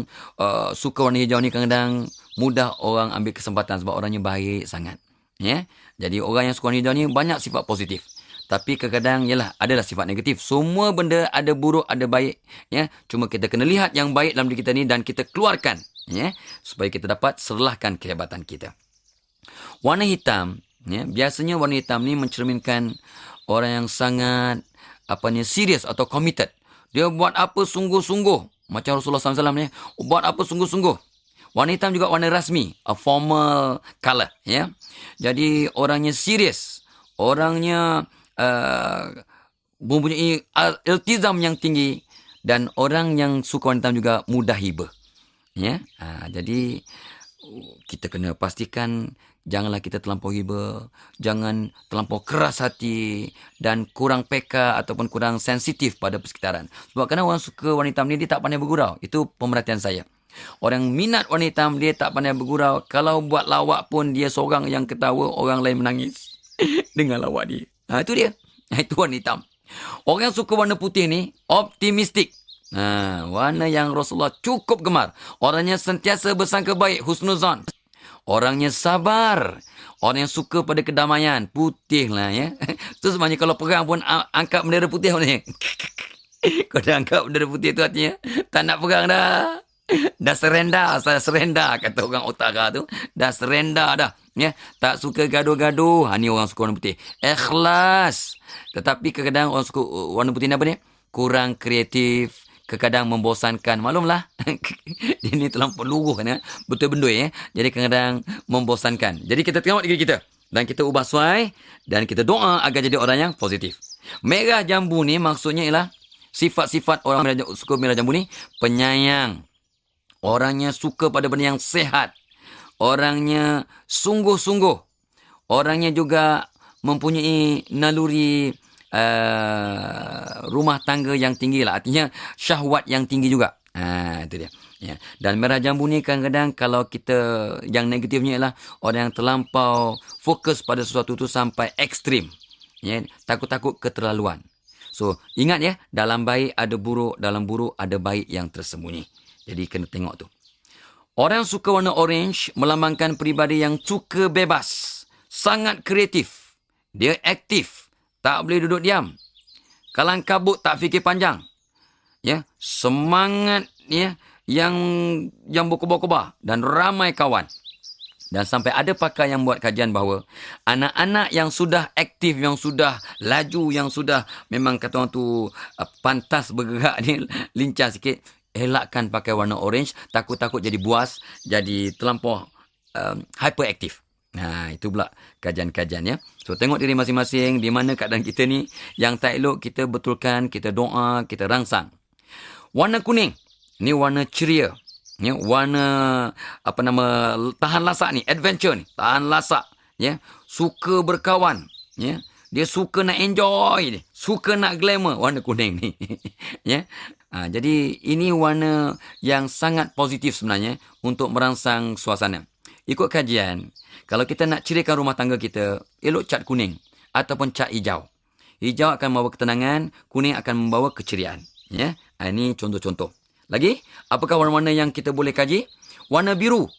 suka warna hijau ni kadang-kadang mudah orang ambil kesempatan sebab orangnya baik sangat. Ya? Jadi orang yang suka warna hijau ni banyak sifat positif. Tapi kadang-kadang adalah sifat negatif. Semua benda ada buruk, ada baik. Ya? Cuma kita kena lihat yang baik dalam diri kita ni dan kita keluarkan. Ya? Supaya kita dapat serlahkan kehebatan kita. Warna hitam. Ya? Biasanya warna hitam ni mencerminkan orang yang sangat serius atau committed. Dia buat apa sungguh-sungguh. Macam Rasulullah SAW ni, buat apa sungguh-sungguh. Warna hitam juga warna rasmi, a formal color. Ya? Jadi orangnya serius. Orangnya mempunyai iltizam yang tinggi. Dan orang yang suka warna hitam juga mudah hibah. Ya? Jadi kita kena pastikan janganlah kita terlampau hibah, jangan terlampau keras hati dan kurang peka ataupun kurang sensitif pada persekitaran. Sebab kadang orang suka warna hitam ni dia tak pandai bergurau. Itu pemerhatian saya. Orang minat warna hitam dia tak pandai bergurau. Kalau buat lawak pun dia seorang yang ketawa, orang lain menangis dengan lawak dia. Itu dia. Itu warna hitam. Orang yang suka warna putih ni optimistik. Warna yang Rasulullah cukup gemar. Orangnya sentiasa bersangka baik, husnuzan. Orangnya sabar. Orang yang suka pada kedamaian. Putih lah ya. Itu sebenarnya kalau perang pun angkat bendera putih ni. Kalau dah angkat bendera putih tu artinya tak nak perang dah. Dah serenda kata orang utara tu. Dah serenda dah. Ya, tak suka gaduh-gaduh. Ni orang suka warna putih. Ikhlas. Tetapi kadang-kadang orang suka warna putih ni apa ni? Kurang kreatif. Kadang-kadang membosankan. Maklumlah. Ini terlampau luruh kan. Betul bendui ya. Jadi kadang-kadang membosankan. Jadi kita tengok diri kita. Dan kita ubah suai. Dan kita doa agar jadi orang yang positif. Merah jambu ni maksudnya ialah Sifat-sifat orang suka merah jambu ni, penyayang. Orangnya suka pada benda yang sehat. Orangnya sungguh-sungguh. Orangnya juga mempunyai naluri rumah tangga yang tinggi lah. Artinya syahwat yang tinggi juga. Itu dia. Ya. Dan merah jambu ni kadang-kadang kalau kita, yang negatifnya ialah orang yang terlampau fokus pada sesuatu tu sampai ekstrim. Ya. Takut-takut keterlaluan. So, ingat ya, dalam baik ada buruk, dalam buruk ada baik yang tersembunyi. Jadi, kena tengok tu. Orang yang suka warna orange melambangkan peribadi yang suka bebas. Sangat kreatif. Dia aktif. Tak boleh duduk diam. Kalang kabut tak fikir panjang. Ya, semangat ya yang berkobar-kobar dan ramai kawan. Dan sampai ada pakar yang buat kajian bahawa anak-anak yang sudah aktif, yang sudah laju, yang sudah memang kata orang tu pantas bergerak ni, lincah sikit, elakkan pakai warna orange, takut-takut jadi buas, jadi terlampau hyperaktif. Nah, itu pula kajian-kajian ya. So, tengok diri masing-masing, di mana keadaan kita ni. Yang tak elok, kita betulkan, kita doa, kita rangsang. Warna kuning. Ni warna ceria. Ya, warna tahan lasak ni, adventure ni, tahan lasak, ya. Suka berkawan, ya. Dia suka nak enjoy, suka nak glamour, warna kuning ni. Ya. Jadi ini warna yang sangat positif sebenarnya untuk merangsang suasana. Ikut kajian, kalau kita nak ceriakan rumah tangga kita, elok cat kuning ataupun cat hijau. Hijau akan membawa ketenangan, kuning akan membawa keceriaan, ya. Ini contoh-contoh. Lagi, apakah warna-warna yang kita boleh kaji? Warna biru.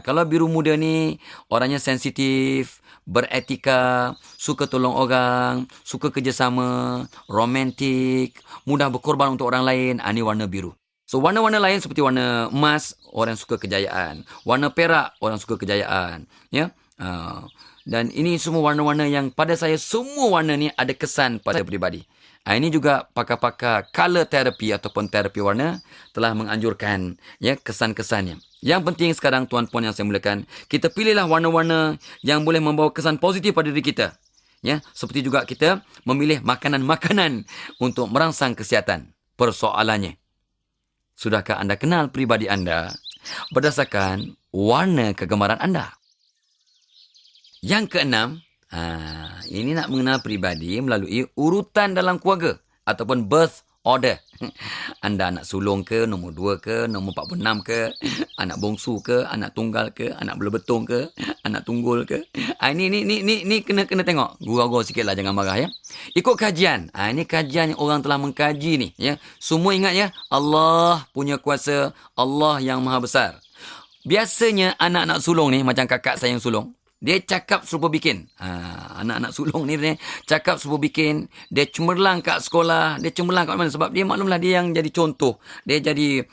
Kalau biru muda ni, orangnya sensitif, beretika, suka tolong orang, suka kerjasama, romantik, mudah berkorban untuk orang lain. Ini warna biru. So, warna-warna lain seperti warna emas, orang suka kejayaan. Warna perak, orang suka kejayaan. Ya. Dan ini semua warna-warna yang pada saya, semua warna ni ada kesan pada peribadi. Ini juga pakar-pakar color therapy ataupun terapi warna telah menganjurkan ya kesan-kesannya. Yang penting sekarang tuan-puan yang saya muliakan, kita pilihlah warna-warna yang boleh membawa kesan positif pada diri kita. Ya, seperti juga kita memilih makanan-makanan untuk merangsang kesihatan. Persoalannya, sudahkah anda kenal pribadi anda berdasarkan warna kegemaran anda? Yang keenam, ini nak mengenal peribadi melalui urutan dalam keluarga ataupun birth order. Anda anak sulung ke, nombor 2 ke, nombor 46 ke, anak bongsu ke, anak tunggal ke, anak belah betung ke, anak tunggul ke. Ini kena tengok. Gurau-gurau sikitlah, jangan marah ya. Ikut kajian. Ini kajian yang orang telah mengkaji ni ya. Semua ingat ya, Allah punya kuasa, Allah yang Maha Besar. Biasanya anak-anak sulung ni macam kakak saya yang sulung, dia cakap serupa bikin. Anak-anak sulung ni dia cakap serupa bikin. Dia cemerlang kat sekolah. Dia cemerlang kat mana? Sebab dia maklumlah dia yang jadi contoh. Dia jadi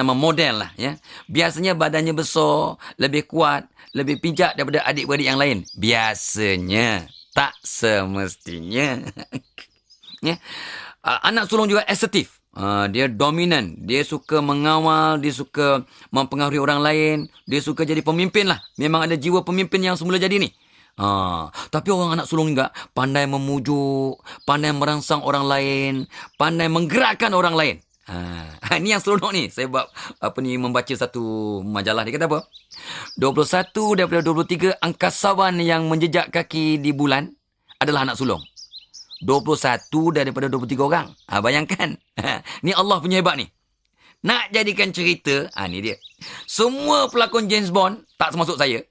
model lah. Ya. Biasanya badannya besar, lebih kuat, lebih pijak daripada adik-beradik yang lain. Biasanya. Tak semestinya. Ya. Anak sulung juga asertif. Dia dominan, dia suka mengawal, dia suka mempengaruhi orang lain, dia suka jadi pemimpin lah. Memang ada jiwa pemimpin yang semula jadi ni. Tapi orang anak sulung juga pandai memujuk, pandai merangsang orang lain, pandai menggerakkan orang lain. Ini yang seronok ni. Saya buat membaca satu majalah, dia kata apa? 21 daripada 23 angkasawan yang menjejak kaki di bulan adalah anak sulung. 21 daripada 23 orang. Bayangkan. Ni Allah punya hebat ni. Nak jadikan cerita, ni dia. Semua pelakon James Bond, tak termasuk saya,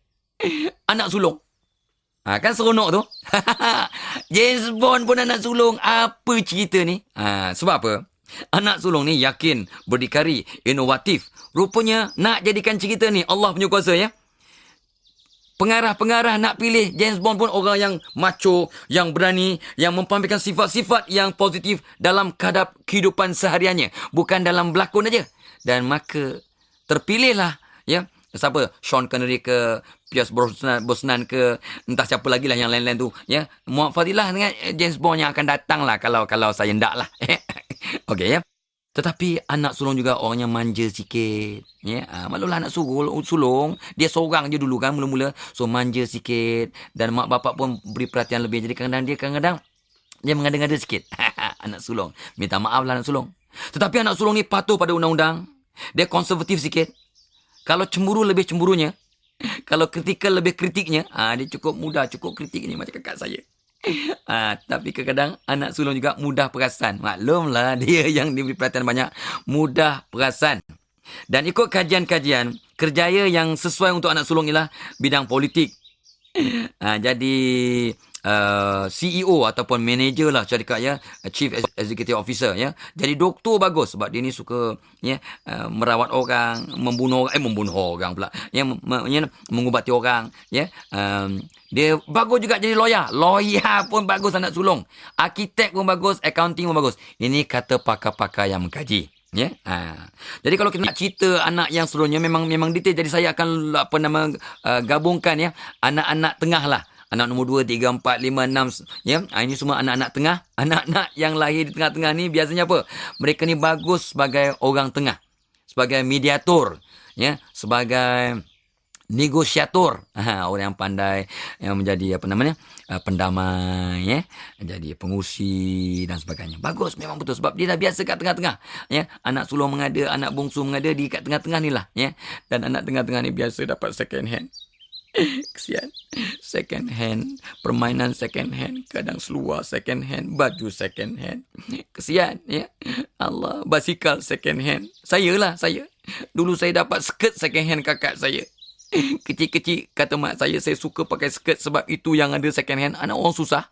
anak sulung. Kan seronok tu. James Bond pun anak sulung. Apa cerita ni? Sebab apa? Anak sulung ni yakin, berdikari, inovatif. Rupanya nak jadikan cerita ni Allah punya kuasa ya. Pengarah-pengarah nak pilih James Bond pun orang yang macho, yang berani, yang mempamerkan sifat-sifat yang positif dalam kadap kehidupan sehariannya. Bukan dalam berlakon aja. Dan maka terpilihlah ya, siapa? Sean Connery ke, Pierce Brosnan ke, entah siapa lagi lah yang lain-lain tu. Ya, Muhammad Fadilah dengan James Bond yang akan datang lah kalau saya ndak lah. Okey ya. Tetapi anak sulung juga orangnya manja sikit. Ya, maklumlah anak sulung, dia seorang je dulu kan mula-mula. So manja sikit dan mak bapak pun beri perhatian lebih. Jadi kadang-kadang dia Dia mengada-ngada sikit. Anak sulung. Minta maaf lah anak sulung. Tetapi anak sulung ni patuh pada undang-undang. Dia konservatif sikit. Kalau cemburu lebih cemburunya. Kalau kritikal lebih kritiknya. Dia cukup mudah, cukup kritik ni macam kakak saya. Tapi kadang-kadang anak sulung juga mudah perasan. Maklumlah dia yang diberi perhatian banyak. Mudah perasan. Dan ikut kajian-kajian, kerjaya yang sesuai untuk anak sulung ialah bidang politik. Jadi CEO ataupun manager lah syarikat ya, Chief Executive Officer ya. Jadi doktor bagus sebab dia ni suka ya merawat orang, membunuh orang pula. Ya, mengubati orang ya. Dia bagus juga jadi lawyer. Lawyer pun bagus anak sulung. Arkitek pun bagus, accounting pun bagus. Ini kata pakar-pakar yang mengkaji. Ya, jadi kalau kita nak cerita anak yang seluruhnya memang detail. Jadi saya akan gabungkan ya anak-anak tengah lah. Anak nombor 2, 3, 4, 5, 6 ya. Ini semua anak-anak tengah. Anak-anak yang lahir di tengah-tengah ni biasanya apa? Mereka ni bagus sebagai orang tengah, sebagai mediator ya, sebagai negosiator. Orang yang pandai yang menjadi pendamai ya, jadi pengurusi dan sebagainya. Bagus, memang betul sebab dia dah biasa kat tengah-tengah ya. Anak sulung mengada, anak bongsu mengada di kat tengah-tengah ni lah ya. Dan anak tengah-tengah ni biasa dapat second hand. Kesian. Second hand, permainan second hand, kadang seluar second hand, baju second hand. Kesian ya. Allah, basikal second hand. Saya. Dulu saya dapat skirt second hand kakak saya. Kecil-kecil kata mak saya suka pakai skirt sebab itu yang ada second hand. Anak orang susah.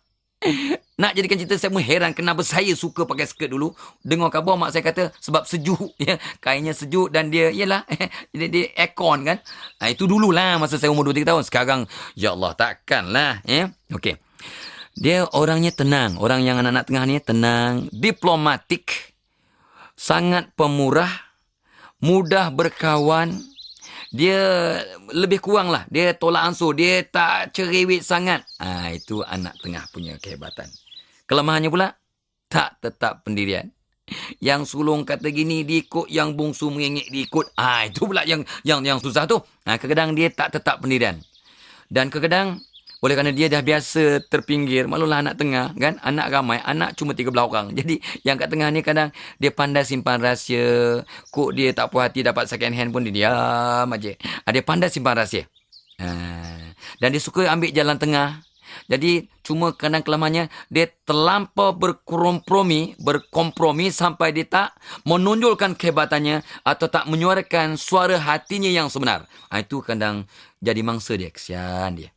Nak jadikan cerita, saya pun heran kenapa saya suka pakai skirt dulu. Dengar khabar mak saya kata sebab sejuk ya, kainnya sejuk dan dia dia aircon kan. Itu dululah masa saya umur 2-3 tahun. Sekarang ya Allah takkanlah ya. Okey. Dia orangnya tenang. Orang yang anak-anak tengah ni tenang, diplomatik, sangat pemurah, mudah berkawan. Dia lebih kurang lah. Dia tolak ansur. Dia tak cerewet sangat. Itu anak tengah punya kehebatan. Kelemahannya pula, tak tetap pendirian. Yang sulung kata gini, diikut. Yang bungsu mengengek, diikut. Itu pula yang susah tu. Kadang-kadang dia tak tetap pendirian. Dan kadang-kadang, oleh kerana dia dah biasa terpinggir, maklumlah anak tengah kan, anak ramai, anak cuma 13 orang. Jadi yang kat tengah ni kadang dia pandai simpan rahsia. Kok dia tak puas hati dapat second hand pun dia diam aja. Dia pandai simpan rahsia. Dan dia suka ambil jalan tengah. Jadi cuma kadang kelemahannya dia terlampau berkompromi sampai dia tak menonjolkan kehebatannya atau tak menyuarakan suara hatinya yang sebenar. Itu kadang jadi mangsa dia. Kesian dia.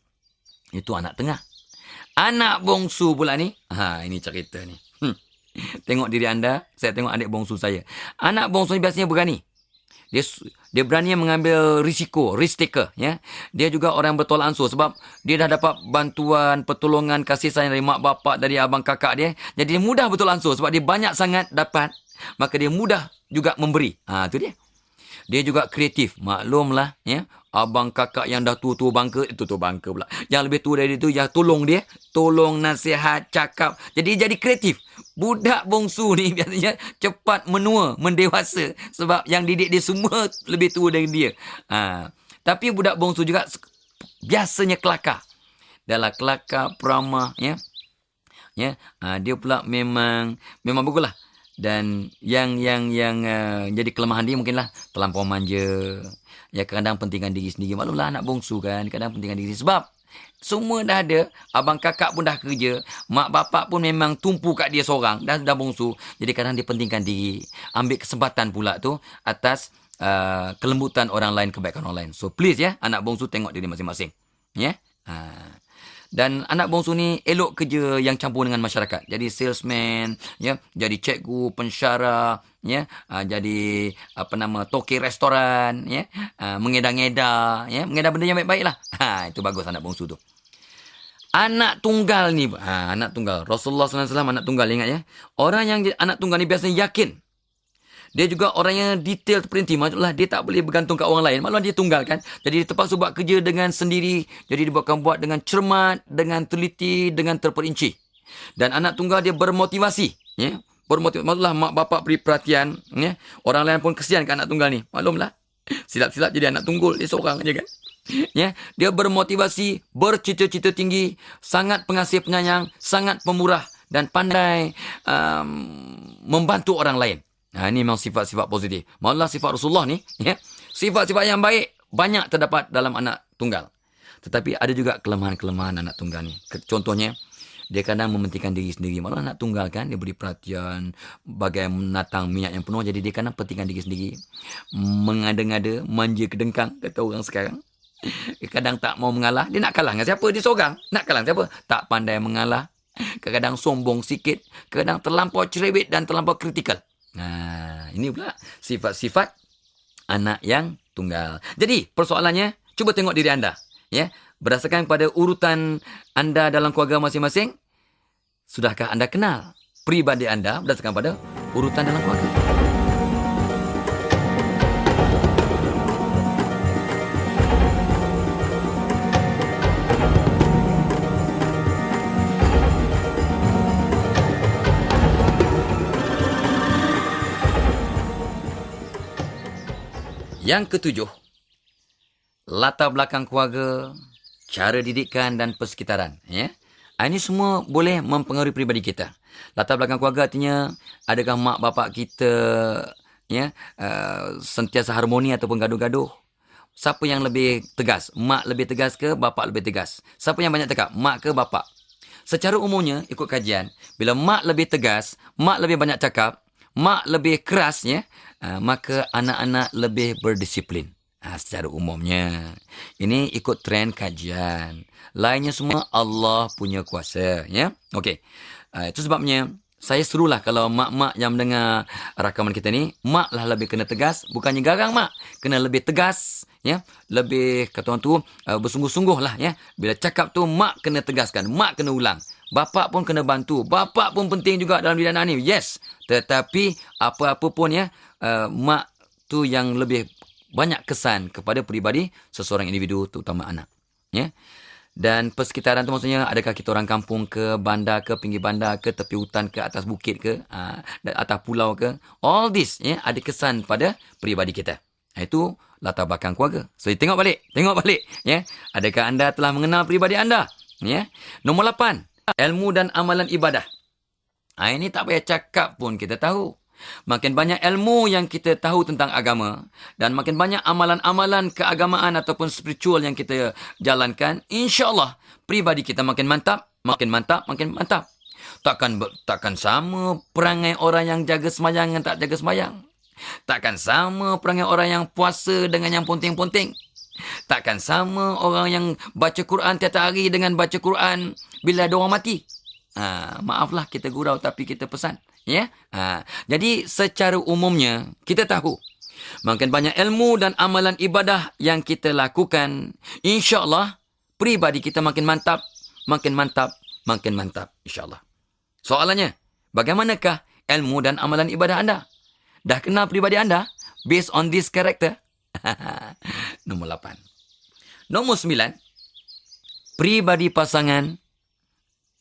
Itu anak tengah. Anak bongsu pula ni. Ini cerita ni. Tengok diri anda. Saya tengok adik bongsu saya. Anak bongsu ni biasanya berani. Dia berani mengambil risiko. Risk taker. Ya. Dia juga orang yang bertolak ansur. Sebab dia dah dapat bantuan, pertolongan, kasih sayang dari mak bapak, dari abang kakak dia. Jadi dia mudah bertolak ansur. Sebab dia banyak sangat dapat. Maka dia mudah juga memberi. Itu dia. Dia juga kreatif. Maklumlah. Ya. Abang kakak yang dah tua-tua bangka. Tua-tua bangka pula. Yang lebih tua dari itu, yang tolong dia. Tolong nasihat, cakap. Jadi dia jadi kreatif. Budak bongsu ni biasanya cepat menua, mendewasa. Sebab yang didik dia semua lebih tua dari dia. Tapi budak bongsu juga biasanya kelakar. Dalam kelakar, peramah. Ya. Dia pula memang baguslah. Dan yang jadi kelemahan dia mungkinlah terlampau manja. Ya, kadang pentingkan diri sendiri. Maklumlah anak bongsu kan, kadang pentingkan diri. Sebab semua dah ada. Abang kakak pun dah kerja. Mak bapak pun memang tumpu kat dia seorang. Dah bongsu. Jadi kadang dia pentingkan diri. Ambil kesempatan pula tu atas kelembutan orang lain, kebaikan orang lain. So please ya, anak bongsu tengok diri masing-masing. Ya. Dan anak bongsu ni elok kerja yang campur dengan masyarakat. Jadi salesman, ya, jadi cikgu, pensyarah, ya, jadi toke restoran, ya, mengedar-ngedar, ya, mengedar benda yang baik-baik lah. Itu bagus anak bongsu tu. Anak tunggal ni, anak tunggal. Rasulullah SAW anak tunggal, ingat ya. Orang yang anak tunggal ni biasanya yakin. Dia juga orang yang detail terperinci. Maksudlah dia tak boleh bergantung kat orang lain. Maklumlah dia tunggal kan. Jadi dia terpaksa buat kerja dengan sendiri. Jadi dia buat dengan cermat, dengan teliti, dengan terperinci. Dan anak tunggal dia bermotivasi. Ya? Bermotivasi. Maksudlah mak bapak beri perhatian. Ya? Orang lain pun kesian kat anak tunggal ni. Maklumlah. Silap-silap jadi anak tunggul. Dia seorang aja kan. Ya? Dia bermotivasi, bercita-cita tinggi, sangat pengasih penyayang, sangat pemurah. dan pandai membantu orang lain. Ini memang sifat-sifat positif. Malah sifat Rasulullah ni, ya, sifat-sifat yang baik banyak terdapat dalam anak tunggal. Tetapi ada juga kelemahan-kelemahan anak tunggal ni. Contohnya, dia kadang mementingkan diri sendiri. Malah anak tunggal kan, dia beri perhatian bagai menatang minyak yang penuh. Jadi dia kadang pentingkan diri sendiri. Mengada-ngada, manja kedengkang, kata orang sekarang. Dia kadang tak mau mengalah. Dia nak kalah dengan siapa? Dia seorang. Nak kalah dengan siapa? Tak pandai mengalah. Kadang-kadang sombong sikit. Kadang terlampau cerewet dan terlampau kritikal. Nah, ini pula sifat-sifat anak yang tunggal. Jadi, persoalannya, cuba tengok diri anda. Ya, berdasarkan pada urutan anda dalam keluarga masing-masing, sudahkah anda kenal pribadi anda berdasarkan pada urutan dalam keluarga? Yang ketujuh, latar belakang keluarga, cara didikan dan persekitaran. Ya? Ini semua boleh mempengaruhi pribadi kita. Latar belakang keluarga artinya, adakah mak bapak kita sentiasa harmoni ataupun gaduh-gaduh? Siapa yang lebih tegas? Mak lebih tegas ke bapak lebih tegas? Siapa yang banyak cakap? Mak ke bapak? Secara umumnya, ikut kajian, bila mak lebih tegas, mak lebih banyak cakap, mak lebih keras, maka anak-anak lebih berdisiplin. Secara umumnya. Ini ikut trend kajian. Lainnya semua Allah punya kuasa. Ya? Okey. Itu sebabnya saya serulah kalau mak-mak yang mendengar rakaman kita ni, mak lah lebih kena tegas. Bukannya garang mak. Kena lebih tegas. Ya? Lebih, kata orang tu, bersungguh-sungguh lah. Ya? Bila cakap tu, mak kena tegaskan. Mak kena ulang. Bapak pun kena bantu. Bapak pun penting juga dalam bidang ni. Yes. Tetapi apa-apa pun mak tu yang lebih banyak kesan kepada peribadi seseorang individu, terutama anak. Ya? Dan persekitaran tu maksudnya, adakah kita orang kampung ke, bandar ke, pinggir bandar ke, tepi hutan ke, atas bukit ke, atas pulau ke. All this ada kesan pada peribadi kita. Itu latar belakang keluarga. So, tengok balik. Ya? Adakah anda telah mengenal peribadi anda? Ya? Nombor 8. Ilmu dan amalan ibadah. Ini tak payah cakap pun kita tahu. Makin banyak ilmu yang kita tahu tentang agama dan makin banyak amalan-amalan keagamaan ataupun spiritual yang kita jalankan, insya-Allah pribadi kita makin mantap. Takkan sama perangai orang yang jaga sembahyang dengan tak jaga sembahyang. Takkan sama perangai orang yang puasa dengan yang ponting-ponting. Takkan sama orang yang baca Quran tiap hari dengan baca Quran bila ada orang mati. Maaflah kita gurau tapi kita pesan. Ya, jadi secara umumnya kita tahu makin banyak ilmu dan amalan ibadah yang kita lakukan, insya-Allah pribadi kita makin mantap, insya-Allah. Soalannya, bagaimanakah ilmu dan amalan ibadah anda? Dah kenal pribadi anda based on this character? Nombor 8. Nombor 9, pribadi pasangan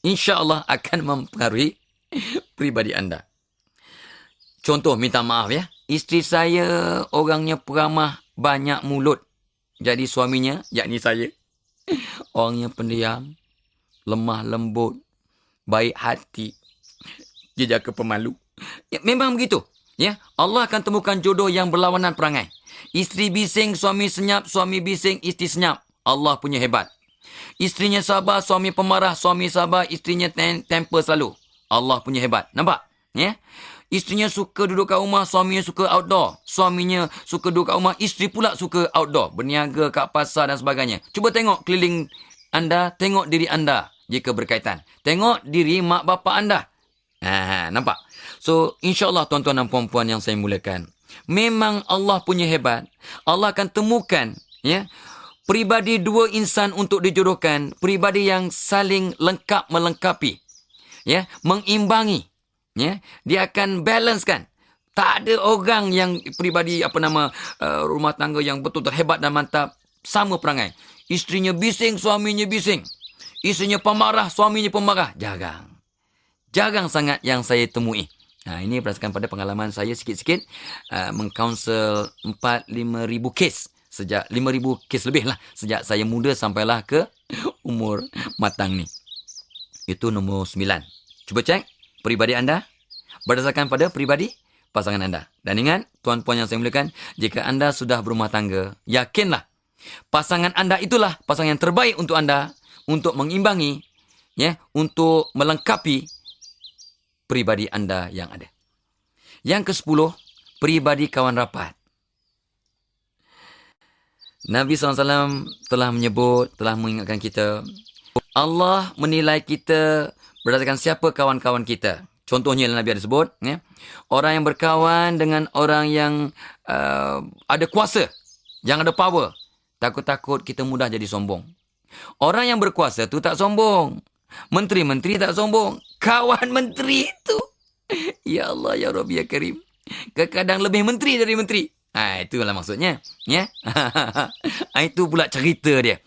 insya-Allah akan mempengaruhi pribadi anda. Contoh, minta maaf ya. Isteri saya orangnya peramah, banyak mulut. Jadi suaminya, yakni saya, orangnya pendiam, lemah lembut, baik hati, dia jaga pemalu. Ya, memang begitu. Ya, Allah akan temukan jodoh yang berlawanan perangai. Isteri bising, suami senyap, suami bising, isteri senyap. Allah punya hebat. Isterinya sabar, suami pemarah, suami sabar, isterinya temper selalu. Allah punya hebat. Nampak? Ya? Isterinya suka duduk kat rumah, suaminya suka outdoor. Suaminya suka duduk kat rumah, isteri pula suka outdoor. Berniaga kat pasar dan sebagainya. Cuba tengok keliling anda, tengok diri anda jika berkaitan. Tengok diri mak bapak anda. Nampak? So, insya-Allah tuan-tuan dan puan-puan yang saya muliakan, memang Allah punya hebat. Allah akan temukan pribadi dua insan untuk dijodohkan. Pribadi yang saling lengkap melengkapi. Mengimbangi. Dia akan balancekan. Tak ada orang yang pribadi rumah tangga yang betul terhebat dan mantap sama perangai. Isterinya bising, suaminya bising. Isterinya pemarah, suaminya pemarah. Jarang sangat yang saya temui. Ini berdasarkan pada pengalaman saya sikit-sikit mengkaunsel 4-5 ribu kes. Sejak 5,000 kes lebih lah. Sejak saya muda sampailah ke umur matang ni. Itu nombor 9. Cuba cek peribadi anda berdasarkan pada peribadi pasangan anda. Dan ingat, tuan-puan yang saya muliakan, jika anda sudah berumah tangga, yakinlah pasangan anda itulah pasangan yang terbaik untuk anda, untuk mengimbangi, untuk melengkapi peribadi anda yang ada. Yang ke-10, peribadi kawan rapat. Nabi SAW telah menyebut, telah mengingatkan kita, Allah menilai kita berdasarkan siapa kawan-kawan kita. Contohnya Nabi ada sebut, orang yang berkawan dengan orang yang ada kuasa, yang ada power, takut-takut kita mudah jadi sombong. Orang yang berkuasa tu tak sombong. Menteri-menteri tak sombong. Kawan menteri itu, ya Allah, ya Rabbi, ya Karim, kadang lebih menteri dari menteri. Itulah maksudnya. Itu pula cerita dia.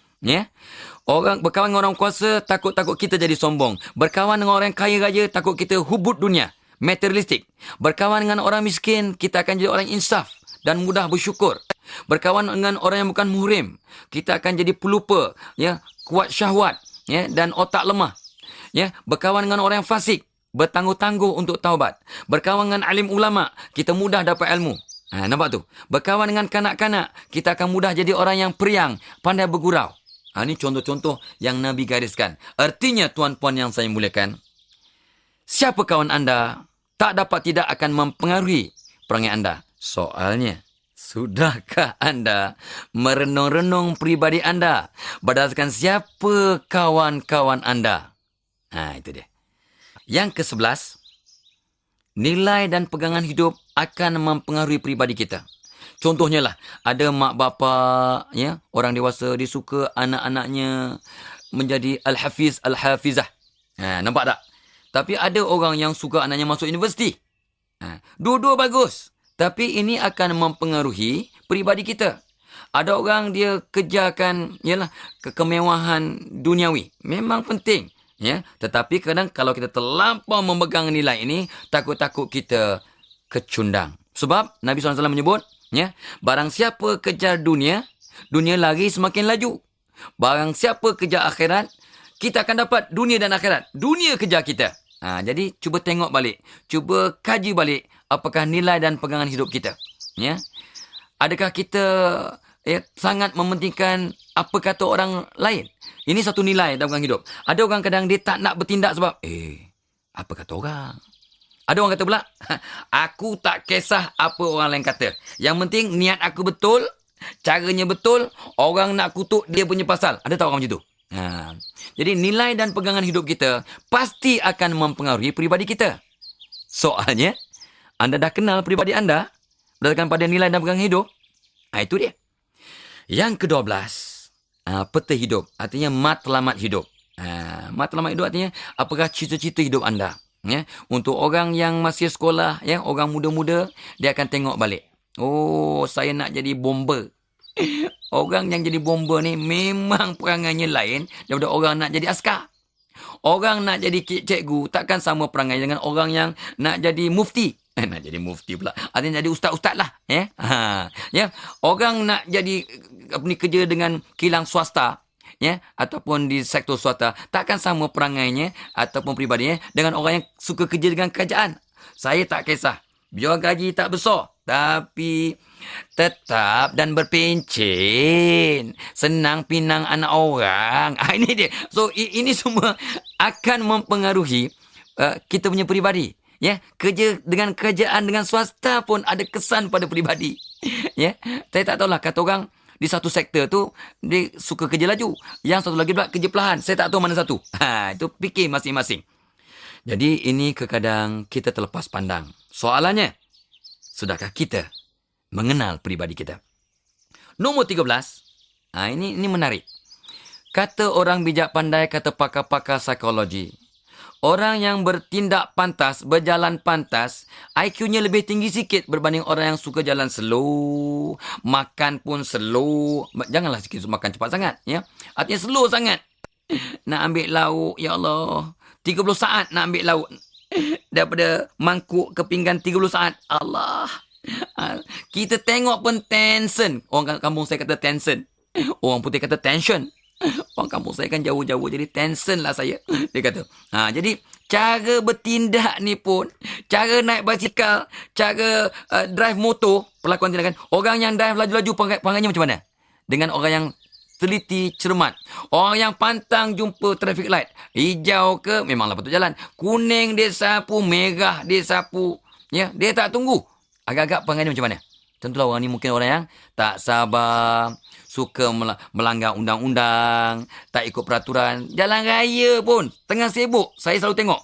Orang berkawan dengan orang kuasa, takut-takut kita jadi sombong. Berkawan dengan orang kaya raya, takut kita hubut dunia, materialistik. Berkawan dengan orang miskin, kita akan jadi orang insaf dan mudah bersyukur. Berkawan dengan orang yang bukan muhrim, kita akan jadi pelupa, kuat syahwat, dan otak lemah. Berkawan dengan orang yang fasik, bertangguh-tangguh untuk taubat. Berkawan dengan alim ulama, kita mudah dapat ilmu. Nampak tu? Berkawan dengan kanak-kanak, kita akan mudah jadi orang yang periang, pandai bergurau. Ini contoh-contoh yang Nabi gariskan. Artinya, tuan-puan yang saya muliakan, siapa kawan anda, tak dapat tidak akan mempengaruhi perangai anda. Soalnya, sudahkah anda merenung-renung pribadi anda berdasarkan siapa kawan-kawan anda? Itu dia. Yang ke-11, nilai dan pegangan hidup akan mempengaruhi pribadi kita. Contohnya lah, ada mak bapa, orang dewasa, dia suka anak-anaknya menjadi al-hafiz, al-hafizah. Nampak tak? Tapi ada orang yang suka anaknya masuk universiti. Dua-dua bagus. Tapi ini akan mempengaruhi pribadi kita. Ada orang dia kejarkan kemewahan duniawi. Memang penting. Tetapi kadang kalau kita terlampau memegang nilai ini, takut-takut kita kecundang. Sebab Nabi SAW menyebut, barang siapa kejar dunia, dunia lari semakin laju. Barang siapa kejar akhirat, kita akan dapat dunia dan akhirat. Dunia kejar kita. Jadi cuba tengok balik, cuba kaji balik apakah nilai dan pegangan hidup kita. Adakah kita sangat mementingkan apa kata orang lain? Ini satu nilai dalam pegangan hidup. Ada orang kadang dia tak nak bertindak sebab apa kata orang? Ada orang kata pula, aku tak kisah apa orang lain kata. Yang penting niat aku betul, caranya betul, orang nak kutuk dia punya pasal. Ada tak orang macam tu? Jadi nilai dan pegangan hidup kita pasti akan mempengaruhi pribadi kita. Soalnya, anda dah kenal pribadi anda berdasarkan pada nilai dan pegangan hidup. Itu dia. Yang ke-12, peta hidup. Artinya matlamat hidup. Matlamat hidup artinya apakah cita-cita hidup anda. Untuk orang yang masih sekolah, orang muda-muda, dia akan tengok balik. Oh, saya nak jadi bomber. Orang yang jadi bomber ni memang perangainya lain daripada orang nak jadi askar. Orang nak jadi cikgu takkan sama perangai dengan orang yang nak jadi mufti. Nak jadi mufti pula. Artinya jadi ustaz-ustaz lah. Orang nak jadi kerja dengan kilang swasta, ataupun di sektor swasta, takkan sama perangainya ataupun peribadinya dengan orang yang suka kerja dengan kerajaan. Saya tak kisah. Biar gaji tak besar, tapi tetap dan berpencin. Senang pinang anak orang. Ini dia. So, ini semua akan mempengaruhi kita punya peribadi. Kerja dengan kerajaan, dengan swasta pun ada kesan pada peribadi. Saya tak tahulah, kata orang, di satu sektor tu, dia suka kerja laju. Yang satu lagi pula kerja perlahan. Saya tak tahu mana satu. Itu fikir masing-masing. Jadi ini kadang kita terlepas pandang. Soalannya, sudahkah kita mengenal peribadi kita? Nombor 13. Ini menarik. Kata orang bijak pandai, kata pakar-pakar psikologi. Orang yang bertindak pantas, berjalan pantas, IQ-nya lebih tinggi sikit berbanding orang yang suka jalan slow, makan pun slow. Janganlah sikit makan cepat sangat. Artinya slow sangat. Nak ambil lauk, ya Allah, 30 saat nak ambil lauk. Daripada mangkuk ke pinggan 30 saat. Allah. Kita tengok pun tension. Orang kampung saya kata tension. Orang putih kata tension. Orang kampung saya kan jauh-jauh, jadi tension lah saya. Dia kata. Jadi cara bertindak ni pun, cara naik basikal, cara drive motor, perlakuan tindakan, orang yang drive laju-laju perangannya macam mana? Dengan orang yang teliti, cermat. Orang yang pantang jumpa traffic light. Hijau ke, memanglah patut jalan. Kuning dia sapu, merah dia sapu. Ya, dia tak tunggu. Agak-agak perangai dia macam mana? Tentulah orang ni mungkin orang yang tak sabar, suka melanggar undang-undang, tak ikut peraturan. Jalan raya pun, tengah sibuk. Saya selalu tengok.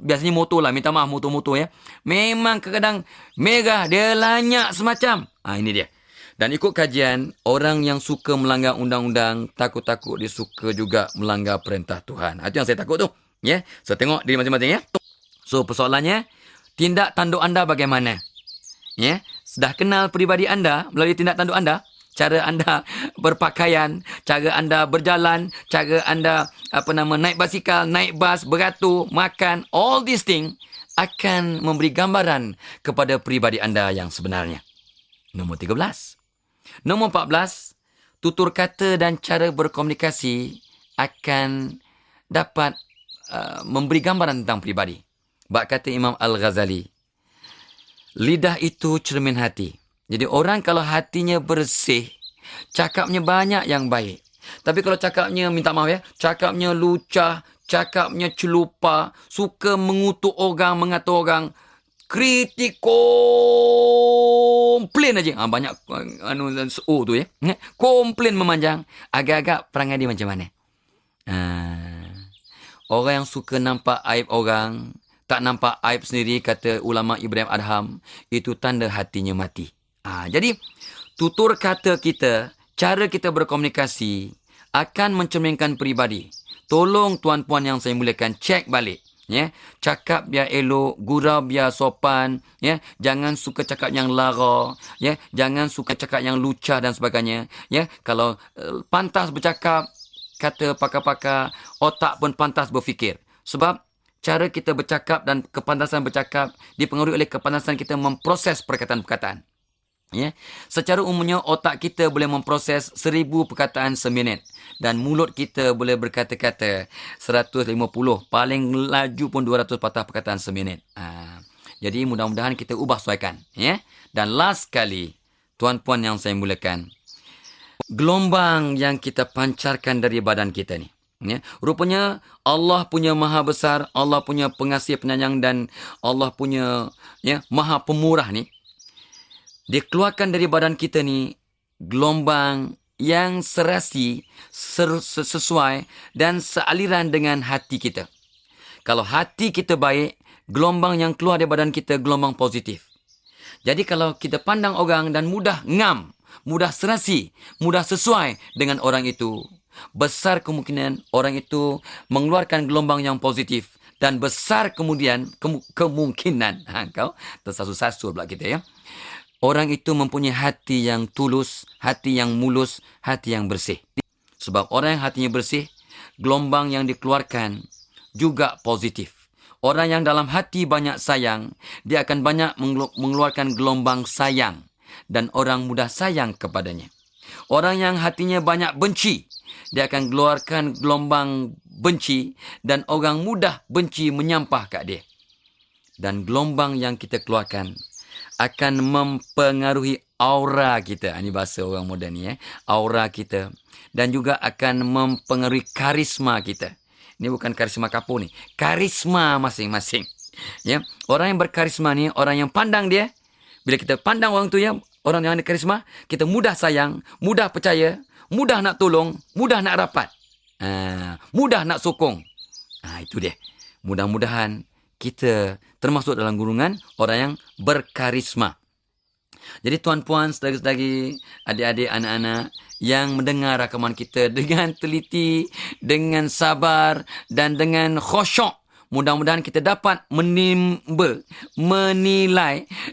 Biasanya motor lah, minta maaf motor-motor ya. Memang kadang-kadang merah, dia lanyak semacam. Ini dia. Dan ikut kajian, orang yang suka melanggar undang-undang, takut-takut dia suka juga melanggar perintah Tuhan. Itu yang saya takut tu. Ya. So, tengok diri masing-masing ya. So, persoalannya, tindak tanduk anda bagaimana? Ya. Sudah kenal peribadi anda melalui tindak tanduk anda? Cara anda berpakaian, cara anda berjalan, cara anda naik basikal, naik bas, beratur, makan, all these things akan memberi gambaran kepada peribadi anda yang sebenarnya. Nombor 13. Nombor 14, tutur kata dan cara berkomunikasi akan dapat memberi gambaran tentang peribadi. Bab kata Imam Al-Ghazali, lidah itu cermin hati. Jadi orang kalau hatinya bersih, cakapnya banyak yang baik. Tapi kalau cakapnya, minta maaf ya, cakapnya lucah, cakapnya celupa, suka mengutuk orang, mengatur orang, kritik komplain aja. Banyak tu ya. Komplain memanjang. Agak-agak perangai dia macam mana? Orang yang suka nampak aib orang, tak nampak aib sendiri, kata ulama Ibrahim Adham, itu tanda hatinya mati. Jadi, tutur kata kita, cara kita berkomunikasi akan mencerminkan peribadi. Tolong tuan-puan yang saya muliakan, cek balik. Ya, cakap biar elok, gurau biar sopan, ya, jangan suka cakap yang lara, ya, jangan suka cakap yang lucah dan sebagainya, ya. Kalau pantas bercakap, kata pakar-pakar, otak pun pantas berfikir. Sebab cara kita bercakap dan kepantasan bercakap dipengaruhi oleh kepantasan kita memproses perkataan-perkataan. Ya, secara umumnya otak kita boleh memproses 1000 perkataan seminit dan mulut kita boleh berkata-kata 150, paling laju pun 200 patah perkataan seminit. Jadi mudah-mudahan kita ubah sesuaikan, ya. Dan last kali, tuan-puan yang saya muliakan, gelombang yang kita pancarkan dari badan kita ni, ya, rupanya Allah punya maha besar, Allah punya pengasih penyayang dan Allah punya maha pemurah ni. Dia keluarkan dari badan kita ni gelombang yang serasi, sesuai dan sealiran dengan hati kita. Kalau hati kita baik, gelombang yang keluar dari badan kita gelombang positif. Jadi kalau kita pandang orang dan mudah ngam, mudah serasi, mudah sesuai dengan orang itu, besar kemungkinan orang itu mengeluarkan gelombang yang positif. Dan besar kemudian kemungkinan, kau tersasul-sasul pula kita ya. Orang itu mempunyai hati yang tulus, hati yang mulus, hati yang bersih. Sebab orang yang hatinya bersih, gelombang yang dikeluarkan juga positif. Orang yang dalam hati banyak sayang, dia akan banyak mengeluarkan gelombang sayang. Dan orang mudah sayang kepadanya. Orang yang hatinya banyak benci, dia akan keluarkan gelombang benci. Dan orang mudah benci menyampah kat dia. Dan gelombang yang kita keluarkan akan mempengaruhi aura kita. Ini bahasa orang moden ni. Aura kita. Dan juga akan mempengaruhi karisma kita. Ini bukan karisma kapur ni. Karisma masing-masing. Ya, orang yang berkarisma ni, orang yang pandang dia. Bila kita pandang orang tu ya, orang yang ada karisma, kita mudah sayang, mudah percaya, mudah nak tolong, mudah nak rapat. Mudah nak sokong. Itu dia. Mudah-mudahan kita termasuk dalam golongan orang yang berkarisma. Jadi tuan-puan, saudara-saudari, adik-adik, anak-anak yang mendengar rakaman kita dengan teliti, dengan sabar dan dengan khusyuk, mudah-mudahan kita dapat menilai,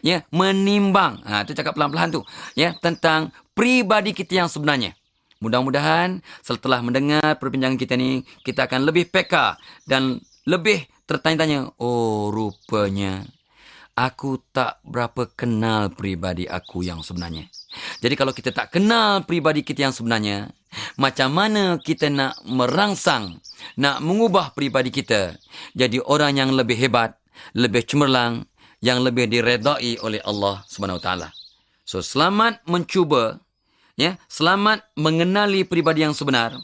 ya, menimbang. Itu cakap pelan-pelan tu, ya, tentang pribadi kita yang sebenarnya. Mudah-mudahan setelah mendengar perbincangan kita ni, kita akan lebih peka dan lebih tertanya-tanya, oh rupanya aku tak berapa kenal pribadi aku yang sebenarnya. Jadi kalau kita tak kenal pribadi kita yang sebenarnya, macam mana kita nak merangsang, nak mengubah pribadi kita jadi orang yang lebih hebat, lebih cemerlang, yang lebih diredai oleh Allah Subhanahu Wa Taala. So selamat mencuba, ya, selamat mengenali pribadi yang sebenar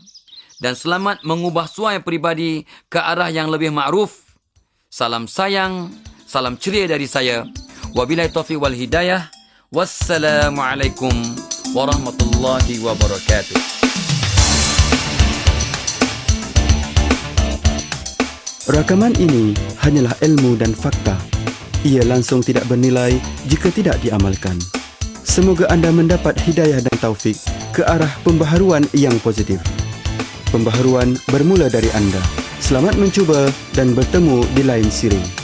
dan selamat mengubah suai pribadi ke arah yang lebih ma'ruf. Salam sayang, salam ceria dari saya. Wabillahi taufiq wal hidayah. Wassalamualaikum warahmatullahi wabarakatuh. Rakaman ini hanyalah ilmu dan fakta. Ia langsung tidak bernilai jika tidak diamalkan. Semoga anda mendapat hidayah dan taufik ke arah pembaharuan yang positif. Pembaharuan bermula dari anda. Selamat mencuba dan bertemu di lain siri.